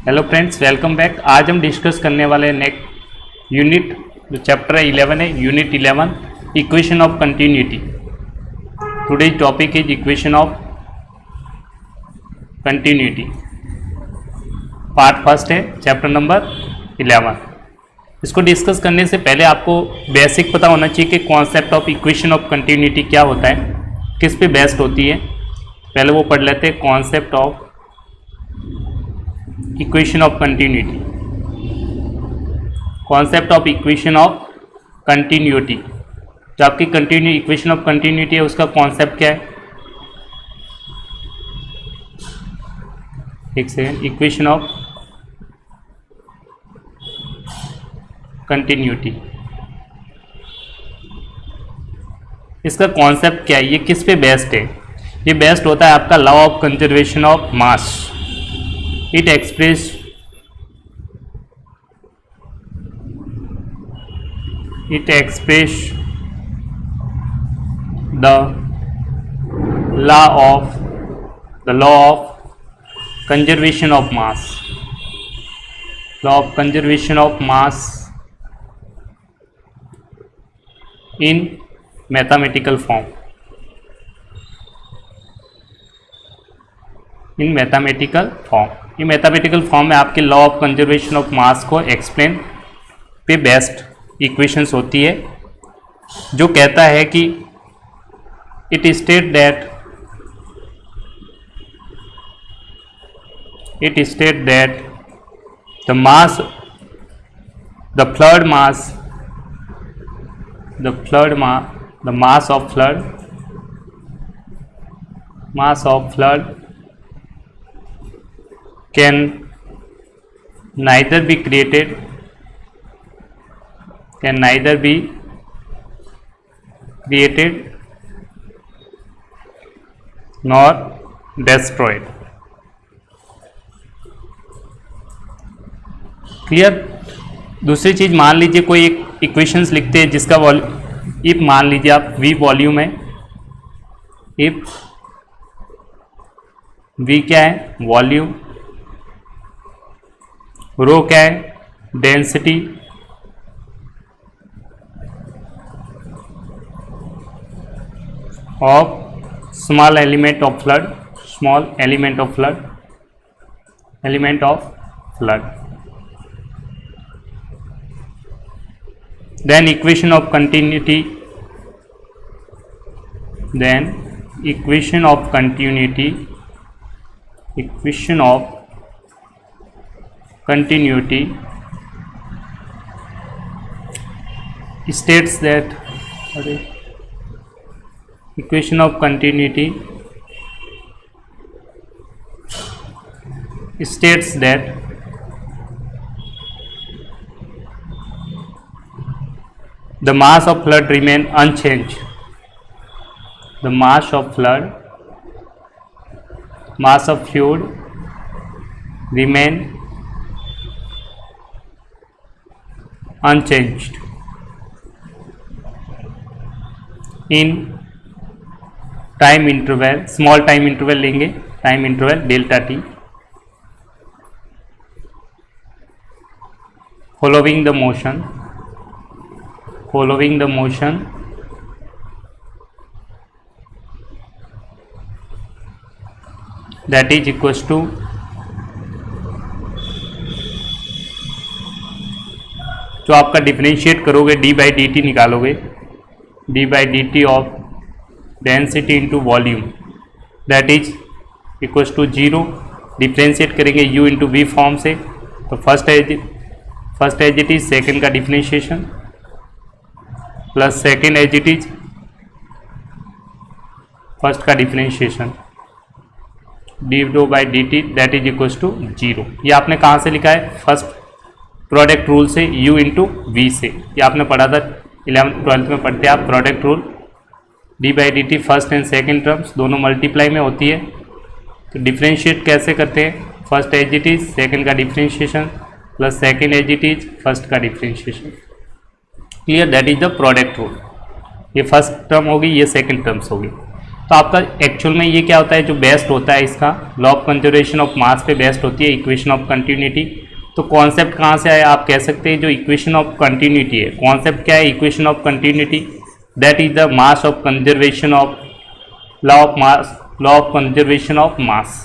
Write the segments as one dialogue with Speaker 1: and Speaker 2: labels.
Speaker 1: Hello friends, welcome back. आज हम discuss करने वाले नेक्स्ट यूनिट जो चैप्टर 11 है, unit 11 equation of continuity. Today's topic is equation of continuity. Part first है, चैप्टर नंबर 11। इसको डिस्कस करने से पहले आपको बेसिक पता होना चाहिए कि concept of equation of continuity क्या होता है, किस पे बेस्ड होती है। पहले वो पढ़ लेते हैं, concept of equation of continuity. Concept of equation of continuity, जो आपकी कंटिन्यू इक्वेशन ऑफ कंटिन्यूटी है उसका कॉन्सेप्ट क्या है। एक सेकेंड, इक्वेशन ऑफ कंटिन्यूटी, इसका कॉन्सेप्ट क्या है, ये किस पे बेस्ड है। ये बेस्ड होता है आपका law of conservation of mass. It express the law of conservation of mass. Law of conservation of mass in mathematical form. In mathematical form, ये मैथमेटिकल फॉर्म में आपके law of conservation of mass को explain पे based equations होती है, जो कहता है कि it state that the mass of flood can neither be created nor destroyed. Clear. दूसरी चीज, मान लीजिए कोई एक इक्वेशंस लिखते हैं जिसका इफ मान लीजिए आप V वॉल्यूम है, इफ V क्या है, वॉल्यूम, रो क्या है, density, of small element of flood, then equation of continuity, states that the mass of flood remain unchanged. The mass of fluid remain unchanged in time interval, small time interval लेंगे, time interval delta t, following the motion that is equals to जो आपका differentiate करोगे D by D T निकालोगे, D by D T of density into volume, that is equals to 0। Differentiate करेंगे u into V form से, तो first as it is second का differentiation plus second as it is first का differentiation, D do by D T that is equals to 0। ये आपने कहाँ से लिखा है, फर्स्ट प्रोडक्ट रूल से, u इंटू वी से। ये आपने पढ़ा था 11th-12th में पढ़ते हैं आप product rule. D by D T first and second terms दोनों मल्टीप्लाई में होती है, तो डिफ्रेंशिएट कैसे करते हैं, first as it is second का differentiation plus second as it is first का differentiation. Clear, that is the product rule. ये फर्स्ट टर्म होगी, ये सेकेंड टर्म्स होगी। तो आपका एक्चुअल में ये क्या होता है, जो बेस्ड होता है इसका law of conservation of mass पे बेस्ड होती है इक्वेशन ऑफ कंटिन्यूटी। तो कॉन्सेप्ट कहाँ से आया, आप कह सकते हैं जो इक्वेशन ऑफ कंटिन्यूटी है, कॉन्सेप्ट क्या है equation of continuity, that is the mass of conservation of law of conservation of mass.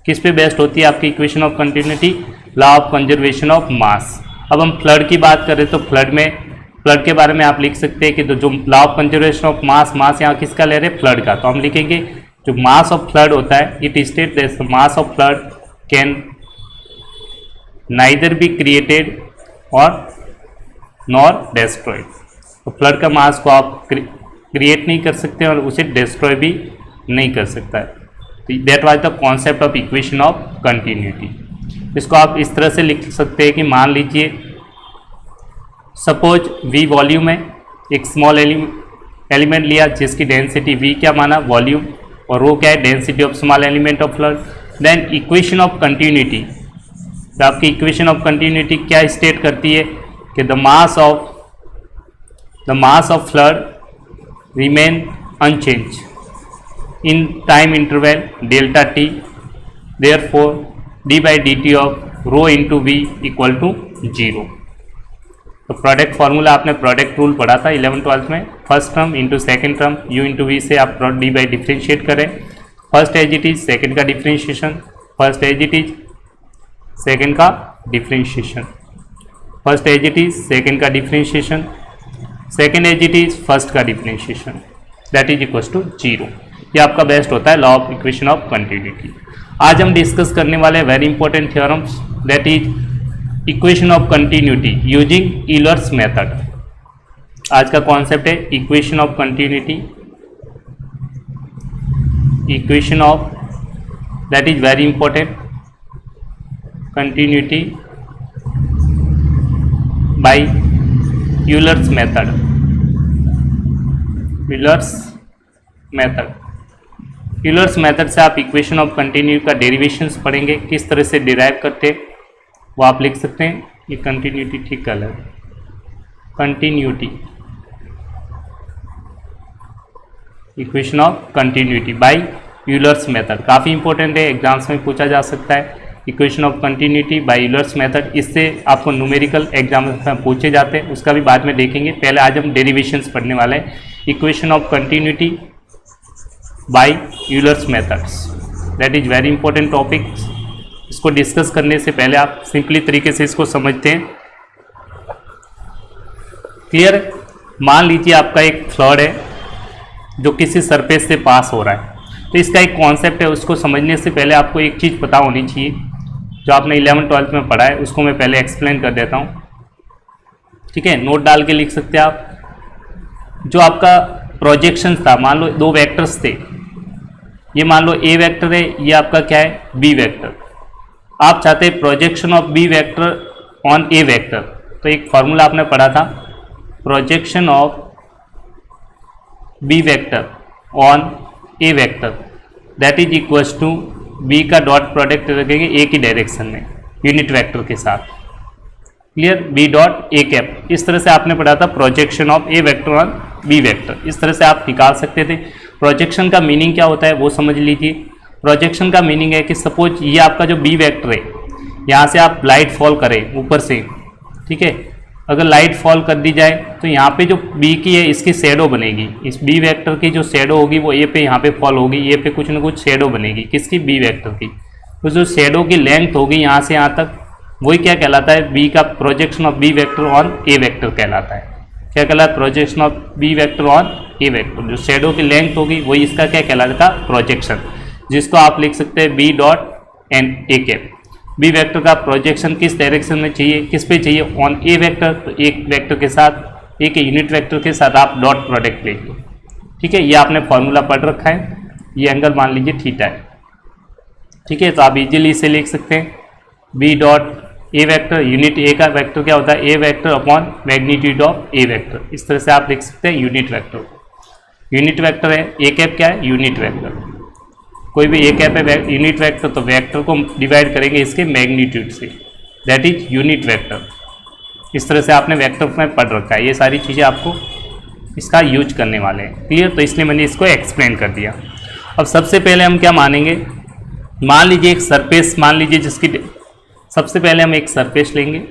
Speaker 1: किस पे बेस्ड होती है आपकी equation of continuity, law of conservation of mass. अब हम फ्लड की बात करें तो फ्लड के बारे में आप लिख सकते हैं कि जो law of conservation of mass यहाँ किसका ले रहे हैं, फ्लड का। तो हम लिखेंगे जो मास ऑफ फ्लड होता है, it state that the mass of flood can neither be created और नॉर डिस्ट्रॉयड। तो फ्लड का मास को आप क्रिएट नहीं कर सकते और उसे डिस्ट्रॉय भी नहीं कर सकता है। तो that was the concept of equation of continuity. इसको आप इस तरह से लिख सकते हैं कि मान लीजिए सपोज V वॉल्यूम है, एक स्मॉल एलिमेंट लिया जिसकी डेंसिटी V क्या माना, वॉल्यूम, और रो क्या है, density of small element of flood. Then equation of continuity, तो आपकी इक्वेशन ऑफ कंटिन्यूटी क्या स्टेट करती है कि the mass of flood remain unchanged in time interval delta t, therefore d by dt of rho into V equal to 0। तो product formula आपने product rule पढ़ा था 11th-12th में, first term into second term u into V से आप D by differentiate करें, first as it is, second का differentiation, first as it is, second का differentiation, first as it is, second का differentiation, second as it is, first का differentiation, that is equal to 0। ये आपका best होता है law of equation of continuity. आज हम डिस्कस करने वाले very important theorems, that is equation of continuity using Euler's method. आज का कॉन्सेप्ट है equation of continuity, equation of, that is very important, continuity by Euler's method, Euler's method. Euler's method से आप equation of continuity का derivations पढ़ेंगे, किस तरह से डिराइव करते हैं वो आप लिख सकते हैं। ये कंटिन्यूटी ठीक colour, continuity, equation of continuity by Euler's method काफ़ी इंपॉर्टेंट है, एग्जाम्स में पूछा जा सकता है। Equation of continuity by Euler's method, इससे आपको न्यूमेरिकल एग्जाम में पूछे जाते हैं, उसका भी बाद में देखेंगे। पहले आज हम डेरिवेशंस पढ़ने वाले हैं, equation of continuity by Euler's methods, that is very important topic. इसको डिस्कस करने से पहले आप सिंपली तरीके से इसको समझते हैं। क्लियर? मान लीजिए आपका एक फ्लड है जो किसी सरफेस से पास हो रहा है, तो इसका एक कॉन्सेप्ट है, उसको समझने से पहले आपको एक चीज़ पता होनी चाहिए जो आपने 11th-12th में पढ़ा है, उसको मैं पहले एक्सप्लेन कर देता हूँ। ठीक है, नोट डाल के लिख सकते हैं आप। जो आपका प्रोजेक्शन था, मान लो दो वेक्टर्स थे, ये मान लो ए वेक्टर है, ये आपका क्या है, बी वेक्टर। आप चाहते हैं projection of B vector on A vector, तो एक फॉर्मूला आपने पढ़ा था, projection of B vector on A vector that is equals to B का डॉट प्रोडक्ट रखेंगे ए की डायरेक्शन में यूनिट वेक्टर के साथ। Clear? B dot A cap, इस तरह से आपने पढ़ा था projection of A vector on B vector. इस तरह से आप निकाल सकते थे। प्रोजेक्शन का मीनिंग क्या होता है वो समझ लीजिए। प्रोजेक्शन का मीनिंग है कि सपोज ये आपका जो बी वेक्टर है, यहाँ से आप लाइट फॉल करें ऊपर से, ठीक है, अगर लाइट फॉल कर दी जाए तो यहाँ पे जो बी की है इसकी शेडो बनेगी, इस बी वेक्टर की जो शेडो होगी वो ए पे यहाँ पे फॉल होगी, ए पे कुछ ना कुछ शेडो बनेगी, किसकी, बी वेक्टर की। तो जो शेडो की लेंथ होगी यहाँ से यहाँ तक, वही क्या कहलाता है, बी का projection of B vector on A vector कहलाता है। क्या कहलाता है, projection of B vector on A vector. जो शेडो की लेंथ होगी वही इसका क्या कहलाता है, प्रोजेक्शन, जिसको आप लिख सकते हैं B dot N A cap. B vector का प्रोजेक्शन किस डायरेक्शन में चाहिए, किस पे चाहिए, ऑन ए वेक्टर। तो एक वेक्टर के साथ, एक यूनिट वेक्टर के साथ आप डॉट प्रोडक्ट लेंगे। ठीक है, ये आपने फॉर्मूला पढ़ रखा है। ये एंगल मान लीजिए थीटा है। ठीक है, तो आप इजीली इसे लिख सकते हैं, B dot A vector, unit A का वेक्टर क्या होता है, A vector upon magnitude of A vector. इस तरह से आप लिख सकते हैं यूनिट वेक्टर। यूनिट वेक्टर है, ए कैप क्या है, यूनिट वेक्टर। कोई भी ए कैप है यूनिट वेक्टर, तो वेक्टर को डिवाइड करेंगे इसके मैग्नीट्यूड से, दैट इज यूनिट वेक्टर। इस तरह से आपने वेक्टर में पढ़ रखा है। ये सारी चीज़ें आपको इसका यूज करने वाले हैं। क्लियर? तो इसलिए मैंने इसको एक्सप्लेन कर दिया। अब सबसे पहले हम क्या मानेंगे, मान लीजिए एक सरफेस, मान लीजिए जिसकी, सबसे पहले हम एक सरफेस लेंगे।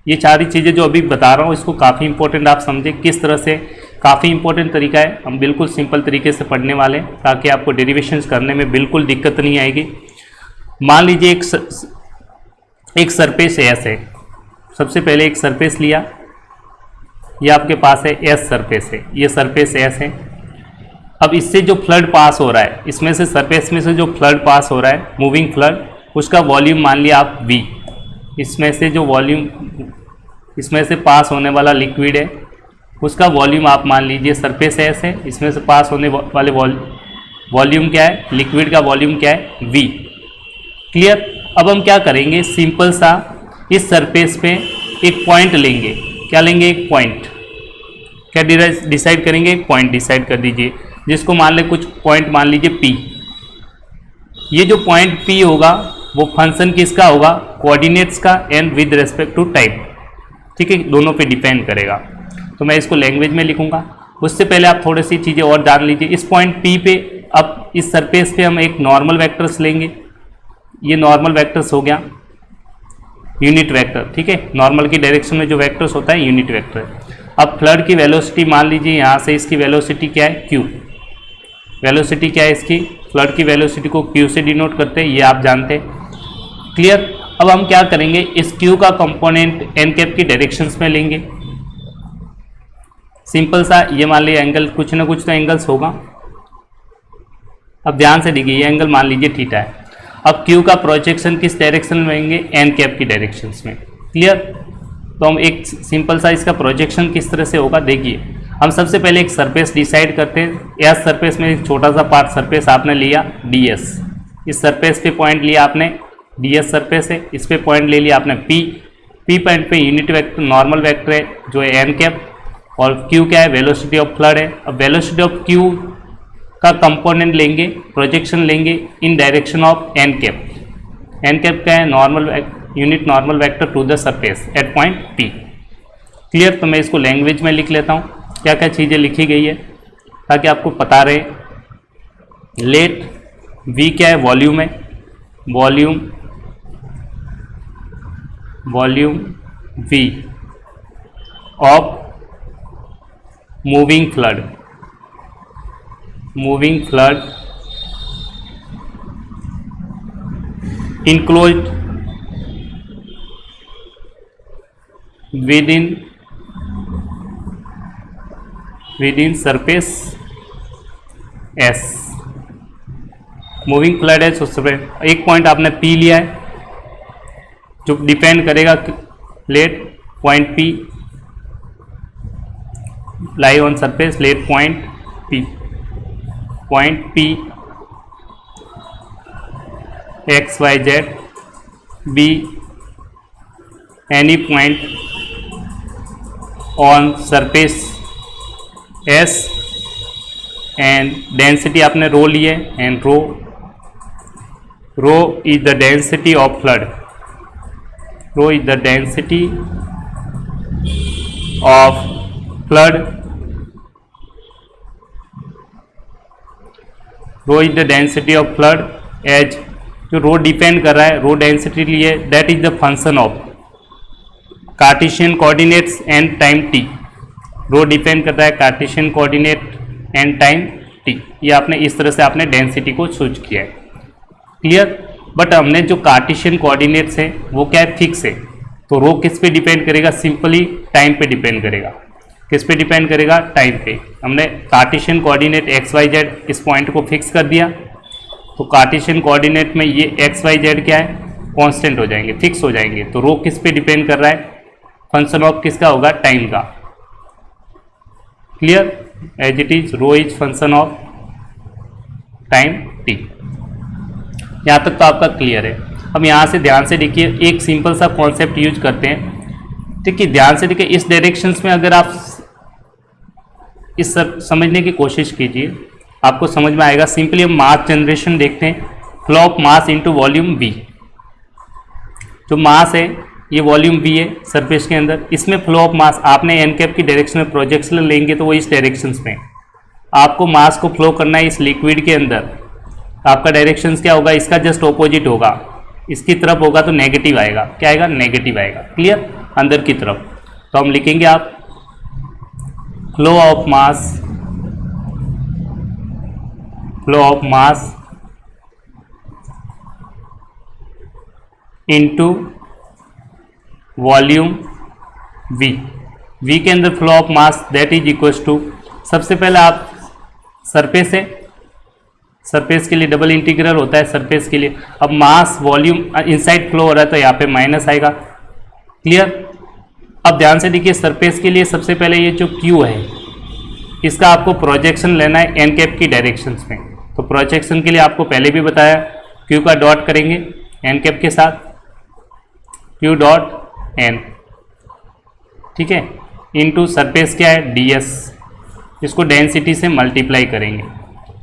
Speaker 1: ये सारी चीज़ें जो अभी बता रहा हूँ इसको काफ़ी इंपॉर्टेंट आप समझें किस तरह से, काफ़ी इंपॉर्टेंट तरीका है। हम बिल्कुल सिंपल तरीके से पढ़ने वाले हैं ताकि आपको डेरिवेशंस करने में बिल्कुल दिक्कत नहीं आएगी। मान लीजिए एक सरफेस एस है। सबसे पहले एक सरफेस लिया, ये आपके पास है एस सरफेस है, ये सरफेस एस है। अब इससे जो फ्लड पास हो रहा है, इसमें से सरफेस में से जो फ्लड पास हो रहा है, मूविंग फ्लड, उसका वॉल्यूम मान लिया आप V। इसमें से जो वॉल्यूम, इसमें से पास होने वाला लिक्विड है उसका वॉल्यूम आप मान लीजिए सरफेस एस है, इसमें से पास होने वाले वॉल्यूम क्या है, लिक्विड का वॉल्यूम क्या है, V। क्लियर। अब हम क्या करेंगे, सिंपल सा इस सरफेस पे एक पॉइंट लेंगे। क्या लेंगे, एक पॉइंट। क्या डिसाइड करेंगे, एक पॉइंट डिसाइड कर दीजिए, जिसको मान लें कुछ पॉइंट मान लीजिए P। ये जो पॉइंट P होगा वो फंक्शन किसका होगा, कोऑर्डिनेट्स का and with respect to time. ठीक है, दोनों पे डिपेंड करेगा। तो मैं इसको लैंग्वेज में लिखूंगा। उससे पहले आप थोड़ी सी चीज़ें और जान लीजिए। इस पॉइंट P पे, अब इस सरफेस पे हम एक नॉर्मल वेक्टर्स लेंगे। ये नॉर्मल वेक्टर्स हो गया, यूनिट वेक्टर। ठीक है, नॉर्मल की डायरेक्शन में जो वेक्टर्स होता है यूनिट वेक्टर है। अब फ्लड की वेलोसिटी मान लीजिए, यहाँ से इसकी वेलोसिटी क्या है, Q। वेलोसिटी क्या है इसकी, फ्लड की वेलोसिटी को Q से डिनोट करते हैं, ये आप जानते हैं। क्लियर। अब हम क्या करेंगे, इस Q का कंपोनेंट एन कैप की डायरेक्शंस में लेंगे। सिंपल सा, ये मान लीजिए एंगल, कुछ ना कुछ तो एंगल्स होगा। अब ध्यान से देखिए, ये एंगल मान लीजिए थीटा है। अब Q का प्रोजेक्शन किस डायरेक्शन में लेंगे, एन कैप की डायरेक्शंस में। क्लियर। तो हम एक सिंपल सा इसका प्रोजेक्शन किस तरह से होगा, देखिए। हम सबसे पहले एक सरफेस डिसाइड करते हैं। एस सरफेस में एक छोटा सा पार्ट सरफेस आपने लिया ds। इस सरफेस पे पॉइंट लिया आपने, ds सरफेस है, इस पे पॉइंट ले लिया आपने P। पॉइंट पे यूनिट वेक्टर, नॉर्मल वेक्टर है जो है एन कैप, और Q क्या है, वेलोसिटी ऑफ फ्लड है। अब वेलोसिटी ऑफ Q का कंपोनेंट लेंगे, प्रोजेक्शन लेंगे in direction of N cap. N cap क्या है, normal unit normal vector to the surface at point P। Clear. तो मैं इसको लैंग्वेज में लिख लेता हूँ, क्या क्या चीज़ें लिखी गई है ताकि आपको पता रहे। लेट V क्या है, वॉल्यूम है, volume V of moving flood enclosed within surface S। Moving flood है, उससे एक पॉइंट आपने P लिया है जो डिपेंड करेगा, let point P lie on surface, let point P x y z be any point on surface S and density आपने rho लिए, and rho is the density of flood, rho is the density of flood, rho is the density of flood as, जो rho depend कर रहा है, rho density लिए, that is the function of Cartesian coordinates and time t। Rho depend करता है Cartesian coordinate and time t। ये आपने इस तरह से आपने डेंसिटी को चूज किया है। क्लियर। बट हमने जो कार्टेशियन कोऑर्डिनेट्स है वो क्या है, फिक्स है। तो रो किस पे डिपेंड करेगा, सिंपली टाइम पे डिपेंड करेगा। किस पे डिपेंड करेगा, टाइम पे। हमने Cartesian coordinate X Y Z इस पॉइंट को फिक्स कर दिया, तो कार्टेशियन कोऑर्डिनेट में ये एक्स वाई जेड क्या है, कांस्टेंट हो जाएंगे, फिक्स हो जाएंगे। तो रो किस पे डिपेंड कर रहा है, फंक्शन ऑफ किसका होगा, टाइम का। Clear. As it is rho is function of time T. यहाँ तक तो आपका क्लियर है। अब यहाँ से ध्यान से देखिए, एक सिंपल सा कॉन्सेप्ट यूज करते हैं। ठीक है, ध्यान से देखिए, इस डायरेक्शंस में अगर आप इस सब समझने की कोशिश कीजिए, आपको समझ में आएगा। सिंपली हम मास जनरेशन देखते हैं, flow of mass into volume V। जो मास है ये वॉल्यूम V है सरफेस के अंदर, इसमें फ्लो ऑफ मास आपने एन कैप की डायरेक्शन में प्रोजेक्शन लेंगे तो वो इस डायरेक्शंस में आपको मास को फ्लो करना है इस लिक्विड के अंदर। आपका डायरेक्शंस क्या होगा, इसका जस्ट ऑपोजिट होगा, इसकी तरफ होगा तो नेगेटिव आएगा, क्या आएगा, नेगेटिव आएगा, क्लियर, अंदर की तरफ। तो हम लिखेंगे आप flow of mass into volume v के अंदर flow of mass that is equal to, सबसे पहले आप सरफेस है, सरफेस के लिए डबल इंटीग्रल होता है सरफेस के लिए। अब मास वॉल्यूम इनसाइड फ्लो हो रहा है तो यहाँ पे माइनस आएगा, क्लियर। अब ध्यान से देखिए, सरफेस के लिए सबसे पहले ये जो Q है इसका आपको प्रोजेक्शन लेना है एन कैप की डायरेक्शंस में। तो प्रोजेक्शन के लिए आपको पहले भी बताया, Q का डॉट करेंगे एन कैप के साथ, Q डॉट एन, ठीक है, इनटू सरफेस क्या है, ds, इसको डेंसिटी से मल्टीप्लाई करेंगे।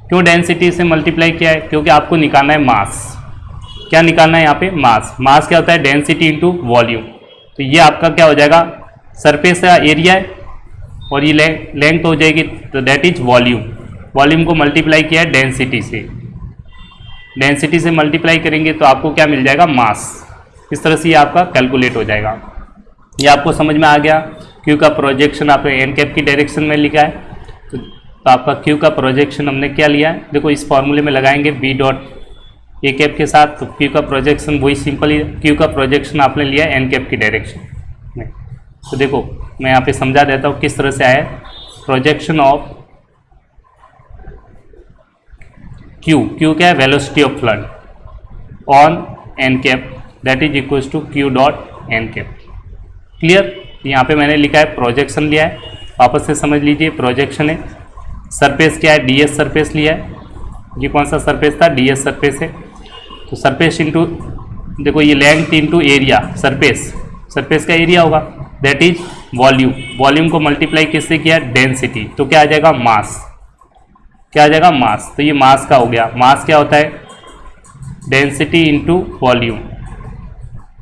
Speaker 1: क्यों डेंसिटी से मल्टीप्लाई किया है, क्योंकि आपको निकालना है मास। क्या निकालना है यहाँ पे, मास। मास क्या होता है, डेंसिटी इनटू वॉल्यूम। तो ये आपका क्या हो जाएगा, सरफेस का एरिया है और ये लेंथ हो जाएगी, तो दैट इज वॉल्यूम। वॉल्यूम को मल्टीप्लाई किया है डेंसिटी से, डेंसिटी से मल्टीप्लाई करेंगे तो आपको क्या मिल जाएगा, मास। इस तरह से ये आपका कैलकुलेट हो जाएगा। ये आपको समझ में आ गया। क्यू का प्रोजेक्शन आपने एन कैप की डायरेक्शन में लिखा है, तो आपका क्यू का प्रोजेक्शन हमने क्या लिया है, देखो इस फॉर्मूले में लगाएंगे बी डॉट ए कैप के साथ, तो क्यू का प्रोजेक्शन वही सिंपल ही, क्यू का प्रोजेक्शन आपने लिया है एन कैप की डायरेक्शन में। तो देखो मैं यहाँ पे समझा देता हूँ किस तरह से आया है। प्रोजेक्शन ऑफ क्यू, क्यू क्या है, velocity of flood on N cap that is equal to Q dot N cap, clear. यहाँ पे मैंने लिखा है प्रोजेक्शन लिया है, वापस से समझ लीजिए, प्रोजेक्शन है, सरफेस क्या है, ds सरफेस लिया है, ये कौन सा सरफेस था, ds सरफेस है। तो सरफेस इंटू, देखो ये लेंथ इंटू एरिया, सरफेस का एरिया होगा, दैट इज वॉल्यूम। वॉल्यूम को मल्टीप्लाई किससे किया, डेंसिटी, तो क्या आ जाएगा, मास। क्या आ जाएगा, मास। तो ये मास का हो गया। मास क्या होता है, डेंसिटी इंटू वॉल्यूम,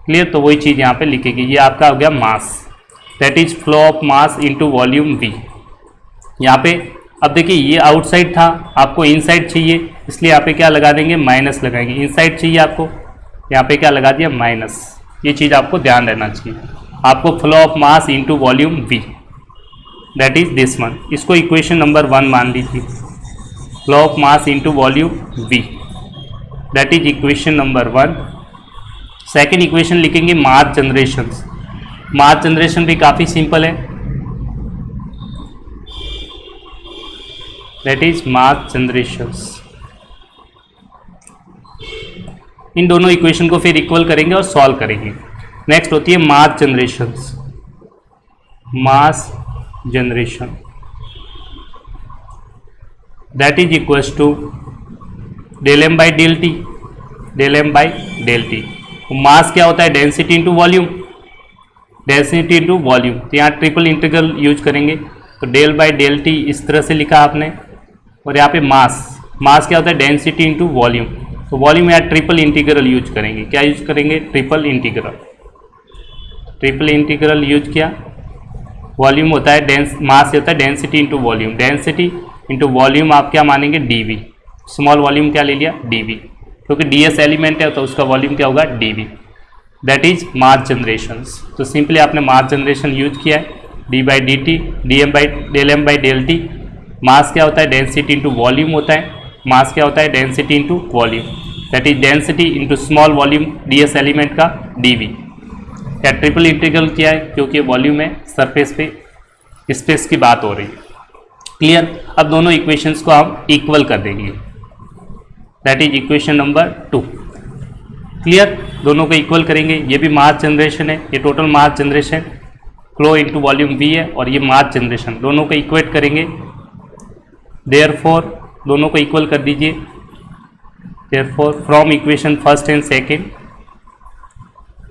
Speaker 1: क्लियर। तो वही चीज़ यहाँ पे लिखेगी, ये आपका हो गया mass, that is flow of mass into volume v। यहाँ पे अब देखिए ये आउटसाइड था, आपको इनसाइड चाहिए, इसलिए यहाँ पे क्या लगा देंगे, माइनस लगाएंगे। इनसाइड चाहिए आपको, यहाँ पे क्या लगा दिया, माइनस। ये चीज़ आपको ध्यान रहना चाहिए। आपको flow of mass into volume v, that is this one, इसको इक्वेशन नंबर 1 मान लीजिए। Flow of mass into volume v, that is equation number 1। Second equation लिखेंगे मास जनरेशन। मास जनरेशन भी काफ़ी सिंपल है, दैट इज मास जनरेशंस। इन दोनों equation को फिर इक्वल करेंगे और सॉल्व करेंगे। नेक्स्ट होती है mass generations, mass generation that is equals to del M by del T, del M by del T. Mass क्या होता है, density into volume, density into volume. तो यहाँ ट्रिपल इंटीग्रल यूज करेंगे, तो डेल बाई डेल टी इस तरह से लिखा आपने, और यहाँ पे मास, मास क्या होता है, डेंसिटी इंटू वॉल्यूम। तो वॉल्यूम यहाँ ट्रिपल इंटीग्रल यूज करेंगे। क्या यूज करेंगे, triple integral. Triple integral use किया, वॉल्यूम होता है मास होता है density into volume, density into volume आप क्या मानेंगे, dv। स्मॉल वॉल्यूम क्या ले लिया, dv, क्योंकि ds एलिमेंट है तो उसका वॉल्यूम क्या होगा, dv, that is mass generations. तो सिंपली आपने मास जनरेशन यूज किया है, d by D T, del M by del T. Mass क्या होता है, डेंसिटी इंटू वॉल्यूम होता है, मास क्या होता है, density into volume, that is density into small volume ds element का dv। क्या ट्रिपल इंटीग्रल किया है, क्योंकि वॉल्यूम में सरफेस पे स्पेस की बात हो रही है, क्लियर। अब दोनों इक्वेशंस को हम इक्वल कर देंगे, that is equation number 2, clear. दोनों को इक्वल करेंगे, ये भी मास जनरेशन है, ये total mass generation flow into volume v है, और ये मास जनरेशन, दोनों को इक्वेट करेंगे। देयरफॉर दोनों को इक्वल कर दीजिए। Therefore from equation first and second,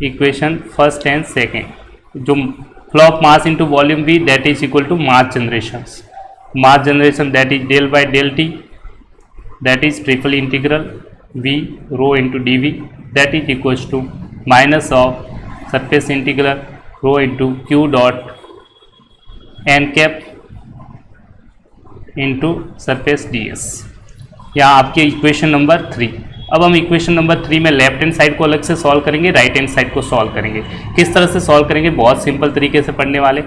Speaker 1: equation first and second, जो flow of mass into volume v that is equal to mass generations. Mass generation that is del by del T, that is triple integral v rho into dv, that is equals to minus of surface integral rho into q dot N cap into surface ds, यहाँ आपके equation number 3। अब हम equation number 3 में left hand side को अलग से solve करेंगे, right hand side को सॉल्व करेंगे। किस तरह से सॉल्व करेंगे, बहुत सिंपल तरीके से पढ़ने वाले।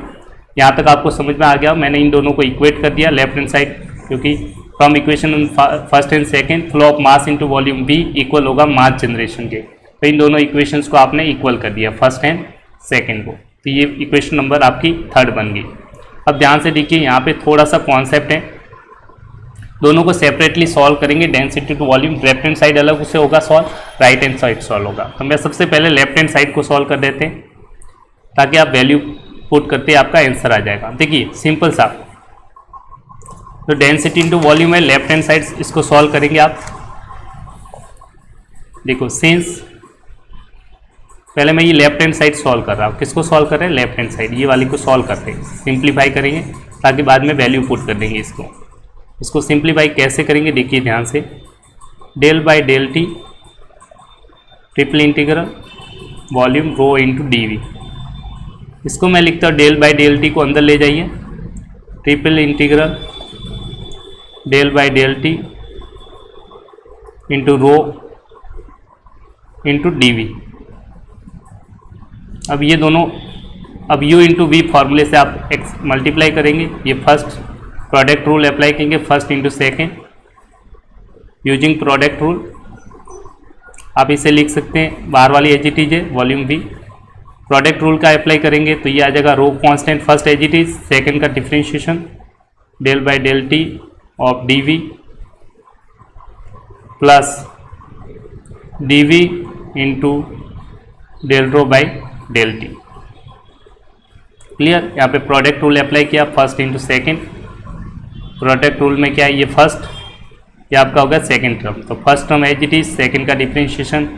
Speaker 1: यहाँ तक आपको समझ में आ गया। मैंने इन दोनों को इक्वेट कर दिया लेफ्ट हैंड साइड, क्योंकि from equation first and second flow of mass into volume V equal होगा मास जनरेशन के। तो इन दोनों इक्वेशंस को आपने इक्वल कर दिया फर्स्ट एंड सेकेंड को। तो ये इक्वेशन नंबर आपकी 3rd बन गई। अब ध्यान से देखिए, यहाँ पे थोड़ा सा कॉन्सेप्ट है, दोनों को सेपरेटली सॉल्व करेंगे। Density to volume left hand side अलग से होगा solve, right hand side solve होगा। तो मैं सबसे पहले लेफ्ट हैंड साइड को सॉल्व कर देते हैं, ताकि आप वैल्यू पुट करते आपका आंसर आ जाएगा। देखिए सिंपल सा, तो डेंसिटी इंटू वॉल्यूम है लेफ्ट हैंड साइड, इसको सॉल्व करेंगे आप। देखो सिंस पहले मैं ये लेफ्ट हैंड साइड सॉल्व कर रहा हूँ, किसको सॉल्व कर रहे हैं, लेफ्ट हैंड साइड, ये वाली को सॉल्व करते हैं, सिंप्लीफाई करेंगे ताकि बाद में वैल्यू पुट कर देंगे इसको सिंप्लीफाई कैसे करेंगे देखिए ध्यान से। Del by del T triple integral volume rho into D, इसको मैं लिखता हूँ डेल बाई डेल टी को अंदर ले जाइए, triple integral del by del T into rho into D. अब ये दोनों, अब u इंटू वी फॉर्मूले से आप x मल्टीप्लाई करेंगे, ये फर्स्ट प्रोडक्ट रूल अप्लाई करेंगे, first into second using product rule. आप इसे लिख सकते हैं, बाहर वाली एज इट इज है वॉल्यूम V, प्रोडक्ट रूल का अप्लाई करेंगे तो ये आ जाएगा rho constant first as it is, second का differentiation del by del T of D V plus D V into del rho by del T. Clear, यहाँ पे प्रोडक्ट रूल अप्लाई किया, first into second, product rule में क्या है, ये first, ये आपका होगा सेकेंड टर्म, तो first term as it is, second का differentiation,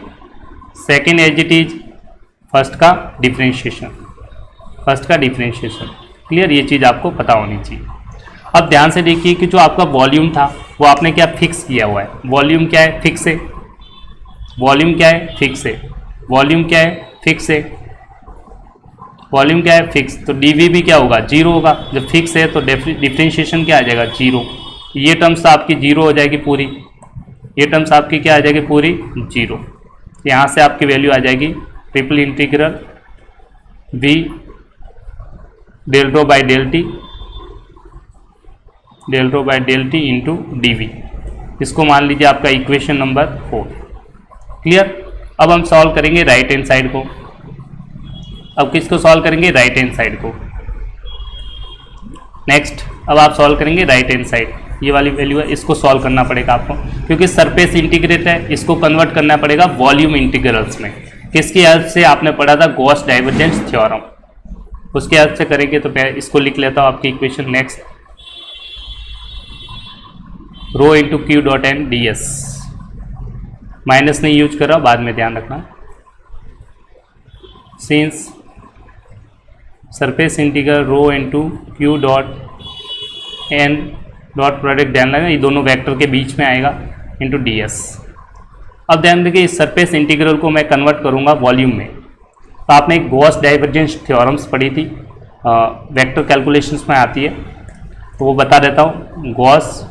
Speaker 1: second as it is, first का डिफ्रेंशिएशन, फर्स्ट का डिफ्रेंशिएशन। क्लियर, ये चीज़ आपको पता होनी चाहिए। अब ध्यान से देखिए कि जो आपका वॉल्यूम था वो आपने क्या फिक्स किया हुआ है, वॉल्यूम क्या है, फिक्स है, वॉल्यूम क्या है, फिक्स है, वॉल्यूम क्या है, फिक्स है, वॉल्यूम क्या है, फिक्स। तो dv भी क्या होगा, 0 होगा, जब फिक्स है तो डिफ्रेंशिएशन क्या आ जाएगा, 0। ये टर्म्स आपकी 0 हो जाएगी पूरी, ये टर्म्स आपकी क्या आ जाएगी पूरी 0। यहाँ से आपकी वैल्यू आ जाएगी triple integral v del rho by del T, del rho by del T into D V. इसको मान लीजिए आपका इक्वेशन नंबर 4। क्लियर, अब हम सॉल्व करेंगे राइट हैंड साइड को। अब किसको सॉल्व करेंगे, राइट हैंड साइड को। नेक्स्ट, अब आप सॉल्व करेंगे राइट हैंड साइड, ये वाली वैल्यू है, इसको सॉल्व करना पड़ेगा आपको, क्योंकि सरफेस इंटीग्रेट है, इसको कन्वर्ट करना पड़ेगा वॉल्यूम इंटीग्रल्स में। किसकी हेल्प से, आपने पढ़ा था गॉस डाइवर्जेंस थ्योरम, उसके हेल्प से करेंगे। तो मैं इसको लिख लेता हूँ आपकी equation. Next, rho into Q dot N D S, minus नहीं यूज कर रहा, बाद में ध्यान रखना। Since surface integral rho into Q dot N dot product, ध्यान लगा ये दोनों वेक्टर के बीच में आएगा, इंटू डी एस। अब ध्यान देखिए, इस सरफेस इंटीग्रल को मैं कन्वर्ट करूंगा वॉल्यूम में। तो आपने एक गॉस डाइवर्जेंस थ्योरम्स पढ़ी थी, वेक्टर कैलकुलेशंस में आती है, तो वो बता देता हूँ। गॉस,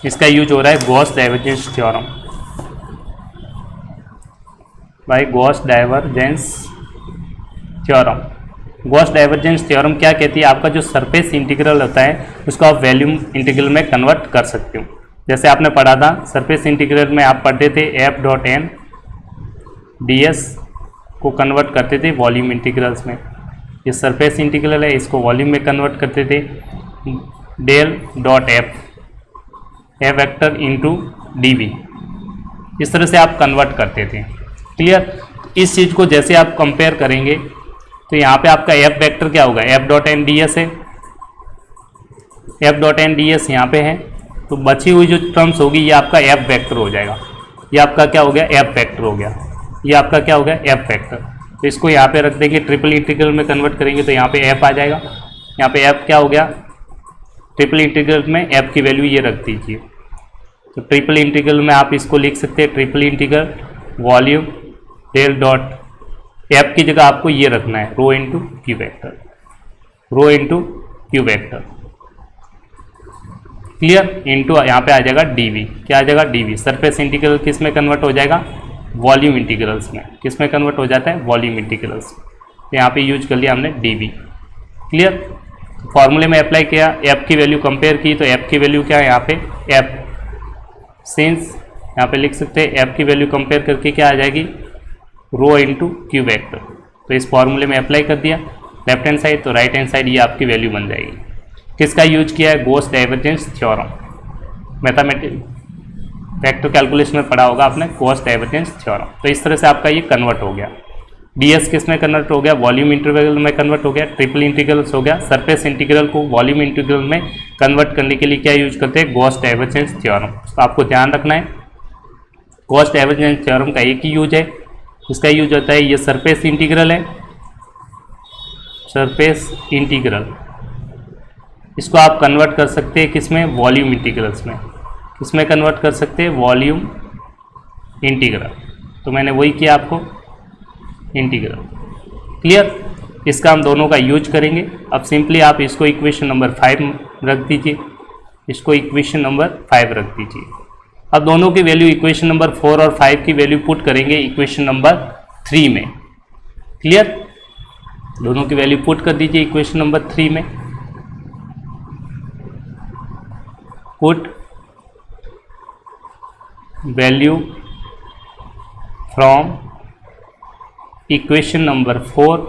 Speaker 1: इसका यूज हो रहा है Gauss divergence theorem by Gauss divergence theorem. Gauss divergence theorem क्या कहती है, आपका जो सरफेस इंटीग्रल होता है उसको आप वॉल्यूम इंटीग्रल में कन्वर्ट कर सकते हो। जैसे आपने पढ़ा था सरफेस इंटीग्रल में, आप पढ़ते थे F dot N D S को कन्वर्ट करते थे वॉल्यूम इंटीग्रल्स में। ये सरफेस इंटीग्रल है, इसको वॉल्यूम में कन्वर्ट करते थे, del dot F F vector into D V, इस तरह से आप कन्वर्ट करते थे। क्लियर, इस चीज़ को जैसे आप कंपेयर करेंगे तो यहाँ पे आपका एफ वेक्टर क्या होगा, F dot N D S है, F dot N D S यहाँ पे है, तो बची हुई जो टर्म्स होगी ये आपका एफ वेक्टर हो जाएगा। ये आपका क्या हो गया, एफ वेक्टर हो गया, ये आपका क्या हो गया, एफ वेक्टर। तो इसको यहाँ पे रख देंगे, ट्रिपल इंटीग्रल में कन्वर्ट करेंगे तो यहाँ पे एफ आ जाएगा। यहाँ पे एफ क्या हो गया, ट्रिपल इंटीग्रल में एफ की वैल्यू ये रख दीजिए। तो ट्रिपल इंटीग्रल में आप इसको लिख सकते हैं, triple integral volume del dot F की जगह आपको ये रखना है, rho into Q vector, rho into Q vector. Clear, into यहाँ पे आ जाएगा डीवी। क्या आ जाएगा? डीवी। सरफेस इंटीग्रल किस में कन्वर्ट हो जाएगा? वॉल्यूम इंटीग्रल्स में। किस में कन्वर्ट हो जाता है? Volume integrals. तो यहाँ पे यूज कर लिया हमने डीवी। क्लियर, फॉर्मूले में अप्लाई किया, एफ की वैल्यू कंपेयर की, तो एफ की वैल्यू क्या है यहाँ पे? एफ सिंस यहाँ पे लिख सकते हैं एफ की वैल्यू कंपेयर करके क्या आ जाएगी? रो इंटू क्यू वेक्टर। तो इस फॉर्मूले में अप्लाई कर दिया लेफ्ट हैंड साइड, तो राइट हैंड साइड ये आपकी वैल्यू बन जाएगी। किसका यूज किया है? Gauss divergence theorem. Mathematics vector calculation में पढ़ा होगा आपने गॉस डाइवर्जेंस थ्योरम। तो इस तरह से आपका ये कन्वर्ट हो गया। डीएस किस में कन्वर्ट हो गया? वॉल्यूम इंटीग्रल में कन्वर्ट हो गया। ट्रिपल इंटीग्रल्स हो गया। सरफेस इंटीग्रल को वॉल्यूम इंटीग्रल में कन्वर्ट करने के लिए क्या यूज करते हैं? Gauss divergence theorem. तो आपको ध्यान रखना है गॉस डाइवर्जेंस थ्योरम का एक ही यूज है। इसका यूज होता है, ये सरफेस इंटीग्रल है, सरफेस इंटीग्रल, इसको आप कन्वर्ट कर सकते हैं किस में? वॉल्यूम इंटीग्रल्स में। किस में कन्वर्ट कर सकते हैं? Volume integral. तो मैंने वही किया आपको, इंटीग्रल। क्लियर, इसका हम दोनों का यूज करेंगे। अब सिंपली आप इसको इक्वेशन नंबर 5 रख दीजिए, इसको इक्वेशन नंबर 5 रख दीजिए। अब दोनों की वैल्यू इक्वेशन नंबर 4 और 5 की वैल्यू पुट करेंगे इक्वेशन नंबर 3 में। क्लियर, दोनों की वैल्यू पुट कर दीजिए इक्वेशन नंबर 3 में। Put value from equation number 4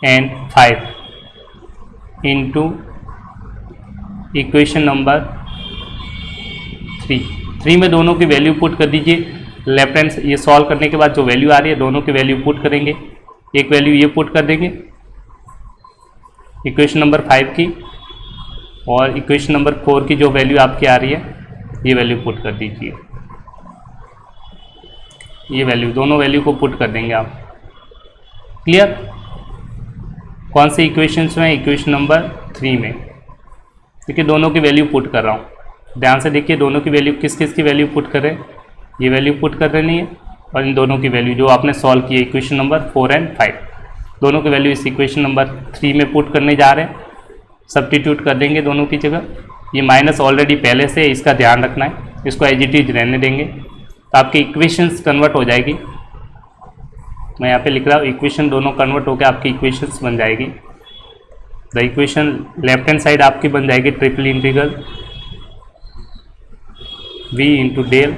Speaker 1: and 5 into equation number 3 में दोनों की वैल्यू पुट कर दीजिए। लेफ्ट हैंड ये सॉल्व करने के बाद जो वैल्यू आ रही है दोनों की वैल्यू पुट करेंगे। एक वैल्यू ये पुट कर देंगे इक्वेशन नंबर 5 की, और इक्वेशन नंबर 4 की जो वैल्यू आपकी आ रही है ये वैल्यू पुट कर दीजिए। ये वैल्यू, दोनों वैल्यू को पुट कर देंगे आप। क्लियर, कौन से इक्वेशंस में? इक्वेशन नंबर 3 में। देखिए दोनों की वैल्यू पुट कर रहा हूँ, ध्यान से देखिए दोनों की वैल्यू किस किस की वैल्यू पुट कर रहे हैं? ये वैल्यू पुट कर देनी है, और इन दोनों की वैल्यू जो आपने सॉल्व की है इक्वेशन नंबर 4 एंड 5, दोनों की वैल्यू इस इक्वेशन नंबर 3 में पुट करने जा रहे हैं। सब्स्टिट्यूट कर देंगे दोनों की जगह। ये माइनस ऑलरेडी पहले से, इसका ध्यान रखना है, इसको एज इट इज रहने देंगे, तो आपकी इक्वेशंस कन्वर्ट हो जाएगी। मैं यहाँ पे लिख रहा हूँ इक्वेशन दोनों कन्वर्ट होकर आपकी इक्वेशंस बन जाएगी। The equation left hand side आपकी बन जाएगी triple integral v into del